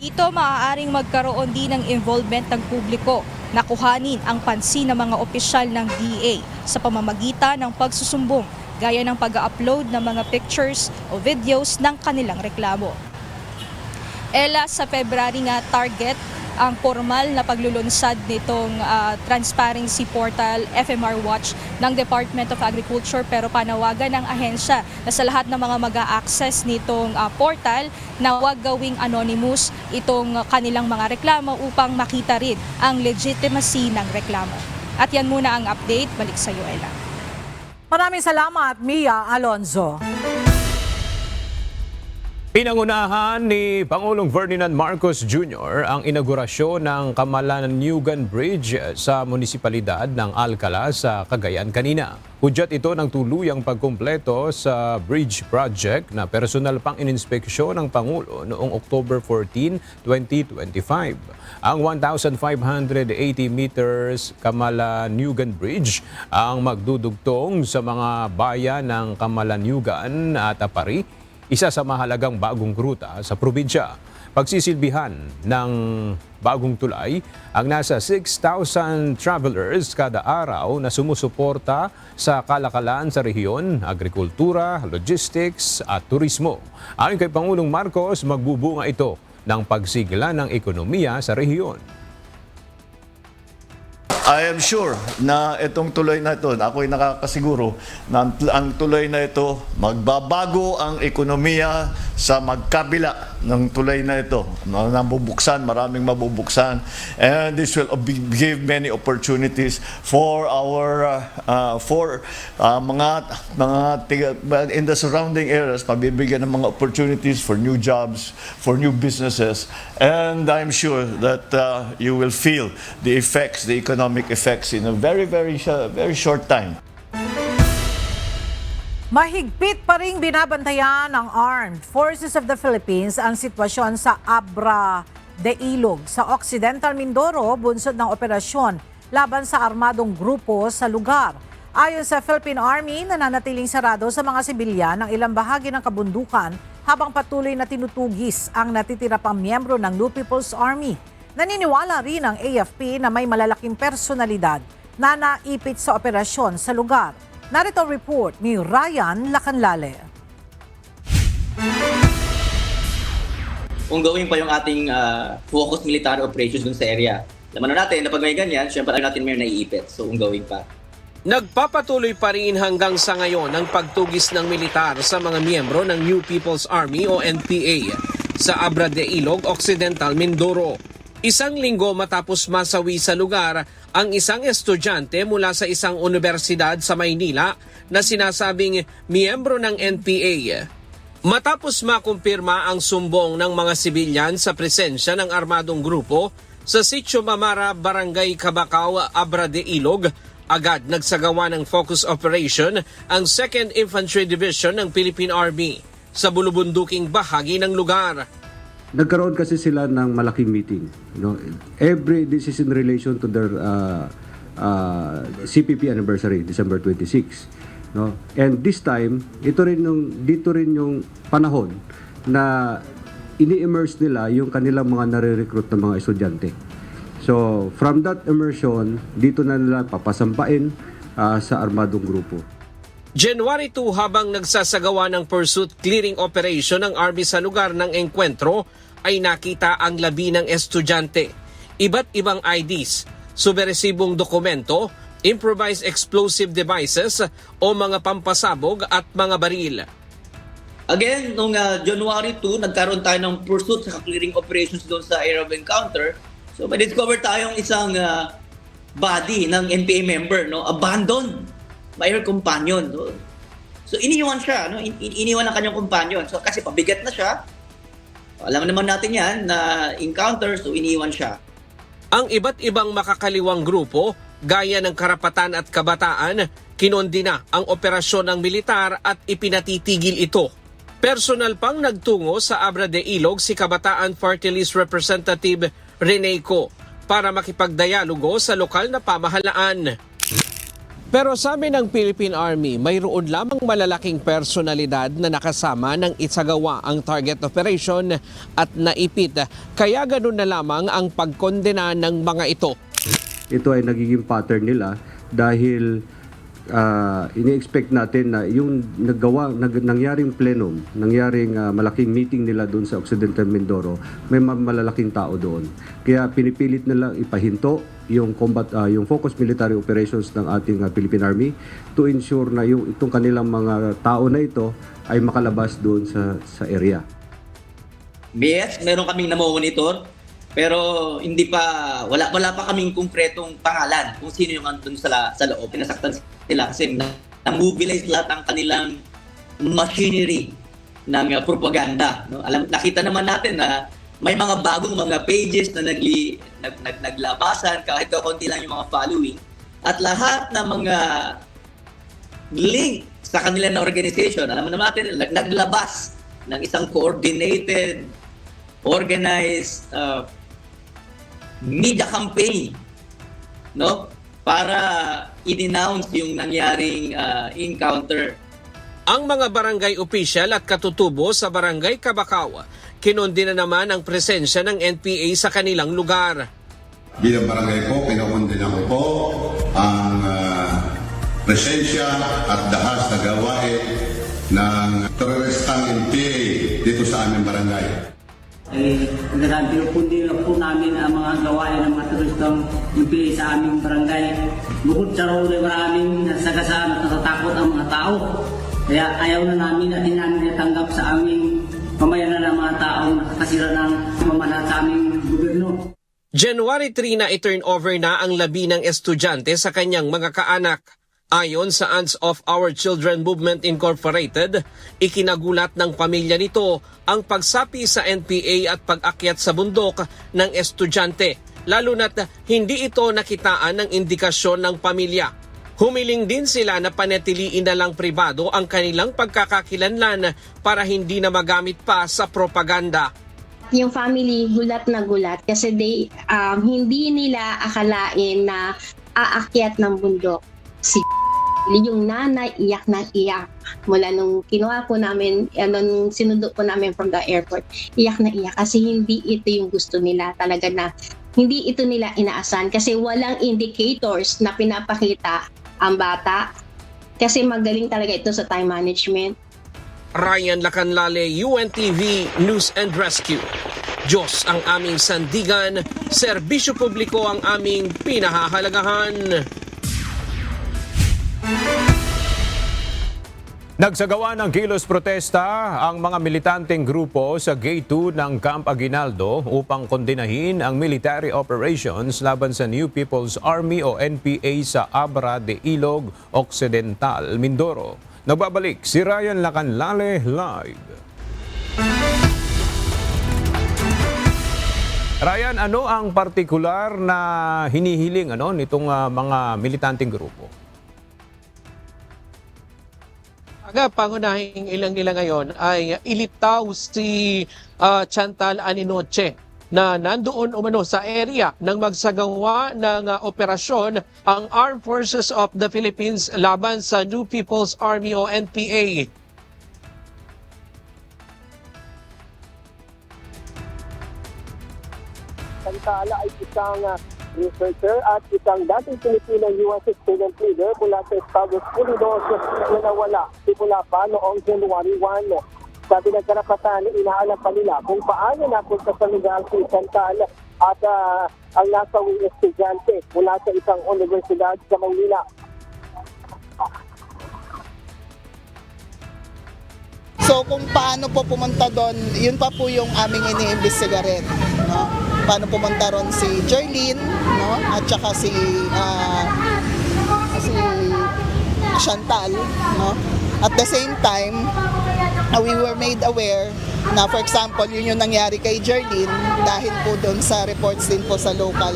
Dito maaaring magkaroon din ng involvement ng publiko na kuhanin ang pansin ng mga opisyal ng DA sa pamamagitan ng pagsusumbong gaya ng pag-upload ng mga pictures o videos ng kanilang reklamo. Ella, sa February nga target ang formal na paglulunsad nitong transparency portal FMR Watch ng Department of Agriculture, pero panawagan ng ahensya na sa lahat ng mga mag-a-access nitong portal na huwag gawing anonymous itong kanilang mga reklamo upang makita rin ang legitimacy ng reklamo. At yan muna ang update. Balik sa iyo, Ella. Maraming salamat, Mia Alonzo. Pinangunahan ni Pangulong Ferdinand Marcos Jr. ang inaugurasyon ng Camalaniugan Bridge sa munisipalidad ng Alcala sa Cagayan kanina. Hudyat ito ng tuluyang pagkumpleto sa bridge project na personal pang ininspeksyon ng Pangulo noong October 14, 2025. Ang 1,580 meters Camalaniugan Bridge ang magdudugtong sa mga bayan ng Camalaniugan at Apari, isa sa mahalagang bagong ruta sa probinsya. Pagsisilbihan ng bagong tulay ang nasa 6,000 travelers kada araw na sumusuporta sa kalakalan sa rehiyon, agrikultura, logistics at turismo. Ayon kay Pangulong Marcos, magbubunga ito ng pagsigla ng ekonomiya sa rehiyon. I am sure na itong tuloy na ito, ako'y nakakasiguro na ang tuloy na ito, magbabago ang ekonomiya sa magkabila ng tuloy na ito. Mabubuksan, maraming mabubuksan. And this will give many opportunities for our mga in the surrounding areas, mabibigyan ng mga opportunities for new jobs, for new businesses. And I'm sure that you will feel the effects, the economic effects in a very short time. Mahigpit pa ring binabantayan ng Armed Forces of the Philippines ang sitwasyon sa Abra de Ilog sa Occidental Mindoro, bunsod ng operasyon laban sa armadong grupo sa lugar. Ayon sa Philippine Army, nananatiling sarado sa mga sibilyan ng ilang bahagi ng kabundukan habang patuloy na tinutugis ang natitira pang miyembro ng New People's Army. Naniniwala rin ang AFP na may malalaking personalidad na naipit sa operasyon sa lugar. Narito ang report ni Ryan Lacanlale. Ongoing pa yung ating focused military operations dun sa area. Laman na natin na pag may ganyan, syempre alam natin may naiipit. So ongoing pa. Nagpapatuloy pa rin hanggang sa ngayon ang pagtugis ng militar sa mga miyembro ng New People's Army o NPA sa Abra de Ilog, Occidental Mindoro. Isang linggo matapos masawi sa lugar ang isang estudyante mula sa isang universidad sa Maynila na sinasabing miyembro ng NPA. Matapos makumpirma ang sumbong ng mga sibilyan sa presensya ng armadong grupo sa Sitio Mamara, Barangay Cabacao, Abra de Ilog, agad nagsagawa ng focus operation ang 2nd Infantry Division ng Philippine Army sa bulubunduking bahagi ng lugar. Nagkaroon kasi sila ng malaking meeting. This is in relation to their CPP anniversary, December 26. And this time, dito rin yung panahon na ini-immerse nila yung kanilang mga nare-recruit na mga estudyante. So, from that immersion, dito na nila papasampain sa armadong grupo. January 2, habang nagsasagawa ng pursuit clearing operation ng Army sa lugar ng engkwentro, ay nakita ang labi ng estudyante. Iba't ibang IDs, subversibong dokumento improvised explosive devices o mga pampasabog at mga baril. Again, noong January 2, nagkaroon tayo ng pursuit sa clearing operations doon sa area of encounter. So may discover tayong isang body ng NPA member, no, abandoned by her companion. So iniwan siya, no, iniwan ng kanyang companion. So kasi pabigat na siya. Alam naman natin yan na encounter, so iniwan siya. Ang iba't ibang makakaliwang grupo, gaya ng Karapatan at Kabataan, kinondina ang operasyon ng militar at ipinatitigil ito. Personal pang nagtungo sa Abra de Ilog si Kabataan Party List Representative Rene Co para makipagdialogo sa lokal na pamahalaan. Pero sabi ng Philippine Army, mayroon lamang malalaking personalidad na nakasama ng isagawa ang target operation at naipit. Kaya ganun na lamang ang pagkondena ng mga ito. Ito ay nagiging pattern nila dahil ini-expect natin na yung nangyaring plenum, nangyaring malaking meeting nila doon sa Occidental Mindoro, may malalaking tao doon. Kaya pinipilit nila ipahinto yung yung focus military operations ng ating Philippine Army to ensure na itong kanilang mga tao na ito ay makalabas doon sa area. Yes, meron kaming namomonitor, pero wala pa kaming konkretong pangalan kung sino yung andun sa loob. Pinasaktan sila kasi na-mobilize lahat ang kanilang machinery ng propaganda. No? Nakita naman natin na may mga bagong mga pages na naglabasan, kahit kaunti lang yung mga following. At lahat ng mga link sa kanila na organization, alam naman natin, naglabas ng isang coordinated, organized media campaign, no, para i-denounce yung nangyaring encounter. Ang mga barangay official at katutubo sa Barangay Cabacao, kinondena naman ang presensya ng NPA sa kanilang lugar. Bilang barangay po, pinakondena ko po ang presensya at dahas na gawain ng teroristang NPA dito sa aming barangay. Pinupundi na po namin ang mga gawain ng mga teroristang NPA sa aming barangay. Bukod sa role, maraming nasagasaan at natatakot ang mga tao. Kaya ayaw na namin at hindi namin natanggap sa aming pamayanan ng mga taong nakakasira ng pamamahala sa aming gobyerno. January 3 na i-turn over na ang 11 estudyante sa kanyang mga kaanak. Ayon sa Aunts of Our Children Movement Incorporated, ikinagulat ng pamilya nito ang pagsapi sa NPA at pag-akyat sa bundok ng estudyante, lalo na't hindi ito nakitaan ng indikasyon ng pamilya. Humiling din sila na panatiliin na lang pribado ang kanilang pagkakakilanlan para hindi na magamit pa sa propaganda. Yung family gulat na gulat kasi hindi nila akalain na aakyat ng bundok. Yung nanay iyak na iyak mula nung kinuha po namin, nung sinundo po namin from the airport, iyak na iyak kasi hindi ito yung gusto nila talaga, na hindi ito nila inaasahan kasi walang indicators na pinapakita ang bata kasi magaling talaga ito sa time management. Ryan Lacanlale, UNTV News and Rescue. Diyos ang aming sandigan, serbisyo publiko ang aming pinahahalagahan. Nagsagawa ng kilos protesta ang mga militanteng grupo sa Gate 2 ng Camp Aguinaldo upang kondenahin ang military operations laban sa New People's Army o NPA sa Abra de Ilog Occidental, Mindoro. Nagbabalik si Ryan Lacanlale live. Ryan, ano ang partikular na hinihiling nitong mga militanteng grupo? Pangunahing ilang nila ngayon ay ilitaw si Chantal Aninoche na nandoon umano sa area nang magsagawa ng operasyon ang Armed Forces of the Philippines laban sa New People's Army o NPA. Santala ay isang researcher at isang dating Pilipinong US student leader mula sa Estados Unidos na nawala simula pa noong January 1. Sabi ng Karapatan, inaalam pa nila kung paano napunta sa lugar si Chantal at ang nasawing estudyante mula sa isang universidad sa Maynila. So kung paano po pumunta doon, yun pa po yung aming iniimbestiga rin, no? Paano pumunta ron si Jerlyn, no? At saka si Chantal, no? At the same time, we were made aware na, for example, yun yung nangyari kay Jerlyn dahil po doon sa reports din po sa local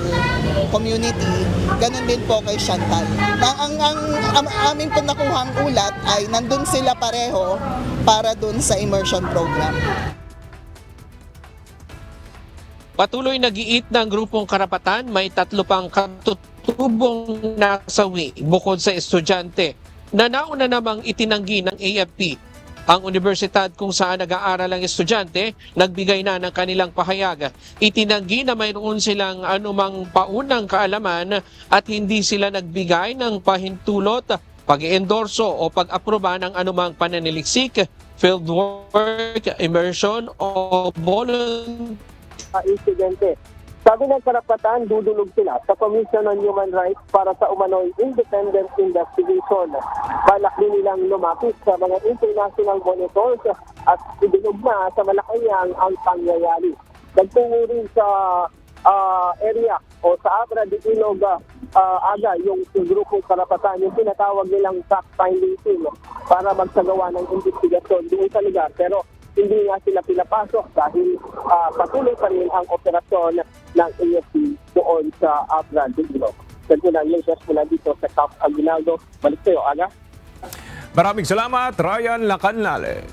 community, ganun din po kay Chantal. Ang aming po nakuhang ulat ay nandun sila pareho para doon sa immersion program. Patuloy nag-iit ng grupong karapatan, may 3 pang katutubong nasawi bukod sa estudyante na nauna namang itinanggi ng AFP. Ang universidad kung saan nag-aaral ang estudyante, nagbigay na ng kanilang pahayag. Itinanggi na mayroon silang anumang paunang kaalaman at hindi sila nagbigay ng pahintulot, pag-endorso o pag-aproba ng anumang pananaliksik, fieldwork, immersion o volunteer. Insidente. Sabi ng karapatan, dudulog sila sa Commission on Human Rights para sa umano'y independent investigation. Balak din nilang lumapit sa mga international monitors at idulog na sa Malacanang ang pangyayari. Nagtungo rin sa area o sa Abra de Ilog aga yung grupong karapatan, yung tinatawag nilang fact-finding team para magsagawa ng investigasyon doon sa lugar. Pero hindi nga sila pinapasok dahil patuloy pa rin ang operasyon ng AFP doon sa Abra de Ilog. Ganito na yung latest mula dito sa Cap Aguinaldo. Balik kayo, Aga. Maraming salamat, Ryan Lacanlale.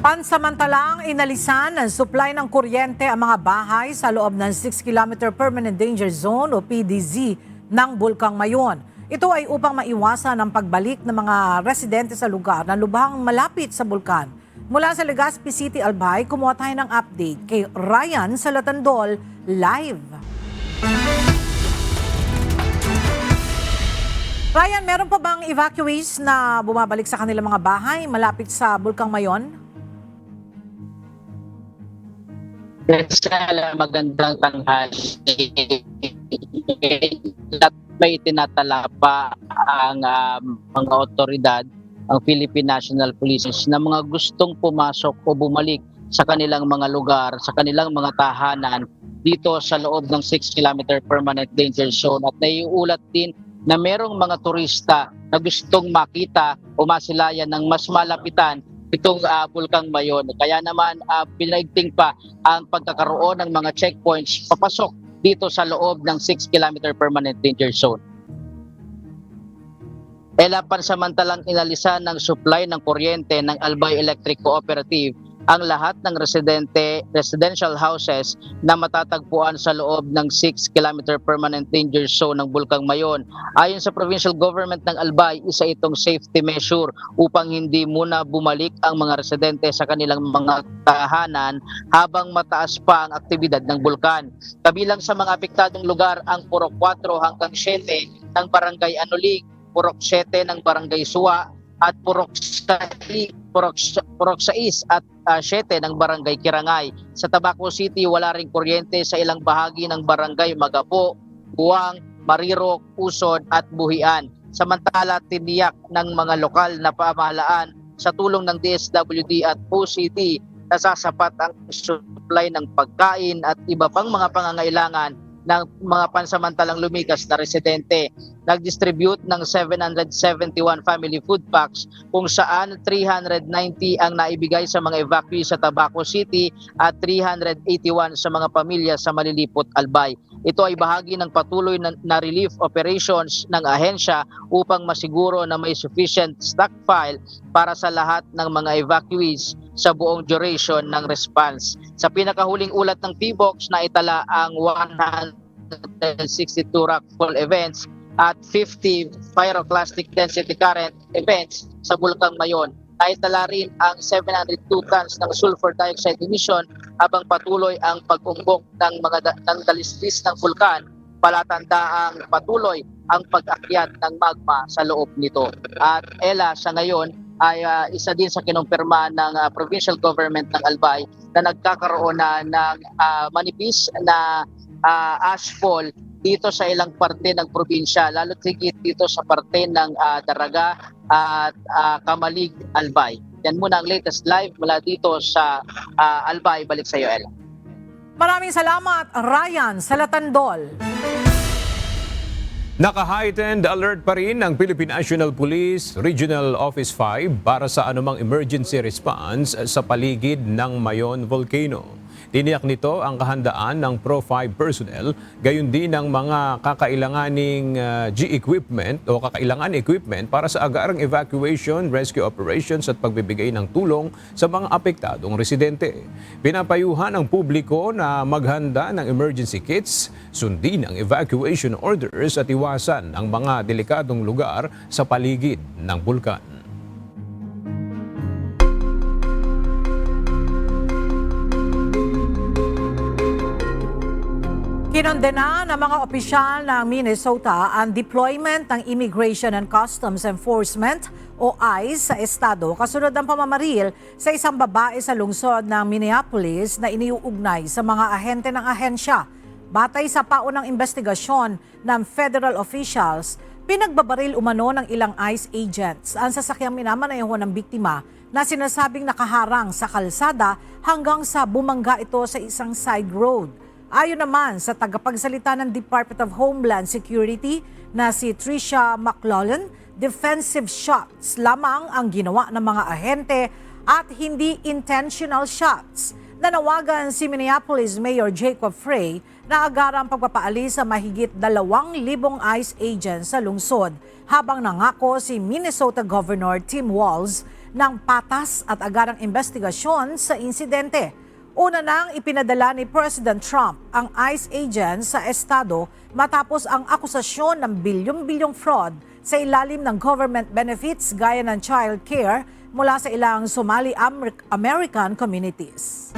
Pansamantalang inalisan ng supply ng kuryente ang mga bahay sa loob ng 6-kilometer Permanent Danger Zone o PDZ ng Bulkang Mayon. Ito ay upang maiwasan ang pagbalik ng mga residente sa lugar na lubhang malapit sa bulkan. Mula sa Legazpi City, Albay, kumuha tayo ng update kay Ryan Salatandol live. Ryan, meron pa bang evacuees na bumabalik sa kanilang mga bahay malapit sa Bulkang Mayon? Magandang tanghali. May tinatala pa ang mga otoridad, ang Philippine National Police, na mga gustong pumasok o bumalik sa kanilang mga lugar, sa kanilang mga tahanan dito sa loob ng 6-kilometer Permanent Danger Zone. At naiulat din na merong mga turista na gustong makita o masilayan ng mas malapitan itong Bulkang Mayon. Kaya naman pinaigting pa ang pagkakaroon ng mga checkpoints papasok dito sa loob ng 6-kilometer Permanent Danger Zone. Pansamantalang inalisan ng supply ng kuryente ng Albay Electric Cooperative ang lahat ng residential houses na matatagpuan sa loob ng 6-kilometer Permanent Danger Zone ng Bulkang Mayon. Ayon sa provincial government ng Albay, isa itong safety measure upang hindi muna bumalik ang mga residente sa kanilang mga tahanan habang mataas pa ang aktibidad ng bulkan. Kabilang sa mga apektadong lugar ang Purok 4 hanggang 7 ng Barangay Anulig, Purok 7 ng Barangay Suwa, at Purok 6 at 7 ng Barangay Kirangay. Sa Tabaco City, wala ring kuryente sa ilang bahagi ng Barangay Magapo, Buwang, Marirok, Usod at Buhian. Samantala, tiniyak ng mga lokal na pamahalaan sa tulong ng DSWD at OCD na sasapat ang supply ng pagkain at iba pang mga pangangailangan ng mga pansamantalang lumikas na residente. Nag-distribute ng 771 family food packs kung saan 390 ang naibigay sa mga evacuees sa Tabaco City at 381 sa mga pamilya sa Malilipot, Albay. Ito ay bahagi ng patuloy na relief operations ng ahensya upang masiguro na may sufficient stockpile para sa lahat ng mga evacuees sa buong duration ng response. Sa pinakahuling ulat ng T-Box na itala ang 162 rockfall events at 50 pyroclastic density current events sa Bulkang Mayon. Naitala rin ang 702 tons ng sulfur dioxide emission habang patuloy ang pag-umbok ng dalisdis ng bulkan, palatandaang patuloy ang pag-akyat ng magma sa loob nito. At sa ngayon, ay isa din sa kinumpirma ng provincial government ng Albay na nagkakaroon na ng manipis na ashfall dito sa ilang parte ng probinsya, lalo tigit dito sa parte ng Daraga at Kamalig, Albay. Yan muna ang latest live mula dito sa Albay. Balik sa iyo, Ella. Maraming salamat, Ryan Salatandol. Naka-heightened alert pa rin ng Philippine National Police Regional Office 5 para sa anumang emergency response sa paligid ng Mayon Volcano. Tiniyak nito ang kahandaan ng Pro-5 personnel, gayon din ng mga kakailanganing G-equipment o kakailangan equipment para sa agarang evacuation, rescue operations at pagbibigay ng tulong sa mga apektadong residente. Pinapayuhan ang publiko na maghanda ng emergency kits, sundin ang evacuation orders at iwasan ang mga delikadong lugar sa paligid ng bulkan. Kinondena ng mga opisyal ng Minnesota ang deployment ng Immigration and Customs Enforcement o ICE sa estado kasunod ng pamamaril sa isang babae sa lungsod ng Minneapolis na iniuugnay sa mga ahente ng ahensya. Batay sa paunang investigasyon ng federal officials, pinagbabaril umano ng ilang ICE agents ang sasakyang minamaneho ng biktima na sinasabing nakaharang sa kalsada hanggang sa bumangga ito sa isang side road. Ayon naman sa tagapagsalita ng Department of Homeland Security na si Tricia McLaughlin, defensive shots lamang ang ginawa ng mga ahente at hindi intentional shots. Nanawagan si Minneapolis Mayor Jacob Frey na agarang pagpapaalis sa mahigit 2,000 ICE agents sa lungsod habang nangako si Minnesota Governor Tim Walz ng patas at agarang investigasyon sa insidente. Una nang ipinadala ni President Trump ang ICE agents sa estado matapos ang akusasyon ng bilyong-bilyong fraud sa ilalim ng government benefits gaya ng child care mula sa ilang Somali American communities.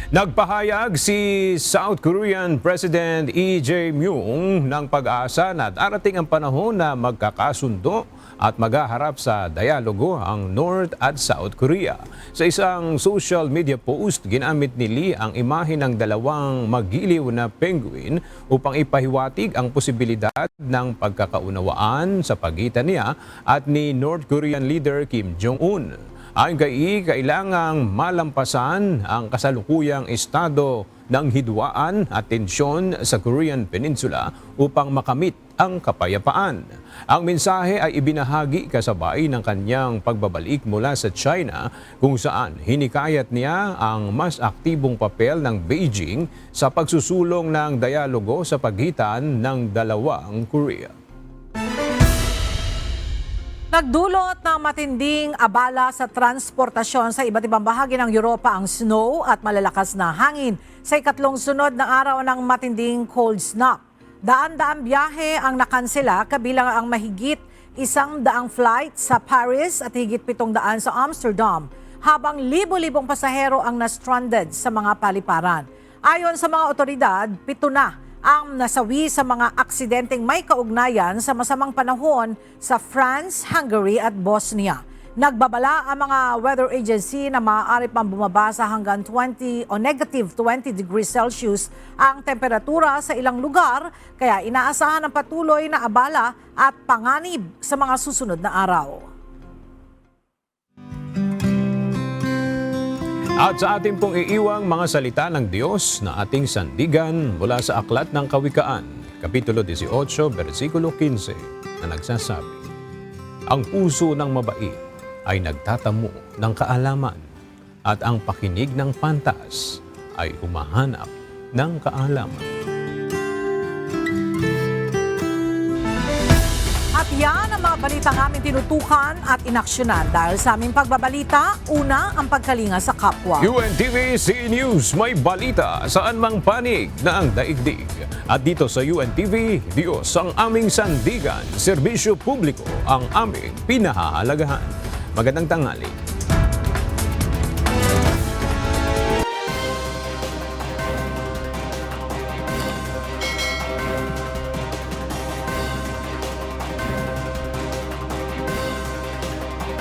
Nagpahayag si South Korean President Lee Jae-myung ng pag-asa na darating ang panahon na magkakasundo at maghaharap sa dialogo ang North at South Korea. Sa isang social media post, ginamit ni Lee ang imahe ng dalawang magiliw na penguin upang ipahiwatig ang posibilidad ng pagkakaunawaan sa pagitan niya at ni North Korean leader Kim Jong-un. Ayon kay Lee, kailangang malampasan ang kasalukuyang estado ng hidwaan at tensyon sa Korean Peninsula upang makamit ang kapayapaan. Ang mensahe ay ibinahagi kasabay ng kanyang pagbabalik mula sa China kung saan hinikayat niya ang mas aktibong papel ng Beijing sa pagsusulong ng dialogo sa pagitan ng dalawang Korea. Nagdulot ng matinding abala sa transportasyon sa iba't ibang bahagi ng Europa ang snow at malalakas na hangin sa ikatlong sunod na araw ng matinding cold snap. Daan-daang biyahe ang nakansela kabilang ang mahigit 100 flight sa Paris at higit 700 sa Amsterdam, habang libo-libong pasahero ang na-stranded sa mga paliparan. Ayon sa mga otoridad, 7 na ang nasawi sa mga aksidenteng may kaugnayan sa masamang panahon sa France, Hungary at Bosnia. Nagbabala ang mga weather agency na maaari pang bumaba sa hanggang negative 20 degrees Celsius ang temperatura sa ilang lugar, kaya inaasahan ang patuloy na abala at panganib sa mga susunod na araw. At sa ating pong iiwang mga salita ng Diyos na ating sandigan mula sa Aklat ng Kawikaan, Kapitulo 18, versikulo 15, na nagsasabi, ang puso ng mabait ay nagtatamo ng kaalaman at ang pakinig ng pantas ay humahanap ng kaalaman. At yan ang mga balitang aming tinutukan at inaksyonan dahil sa aming pagbabalita, una ang pagkalinga sa kapwa. UNTV CE News, may balita saan mang panig na ang daigdig. At dito sa UNTV, Diyos ang aming sandigan, serbisyo publiko ang aming pinahahalagahan. Magandang tanghali.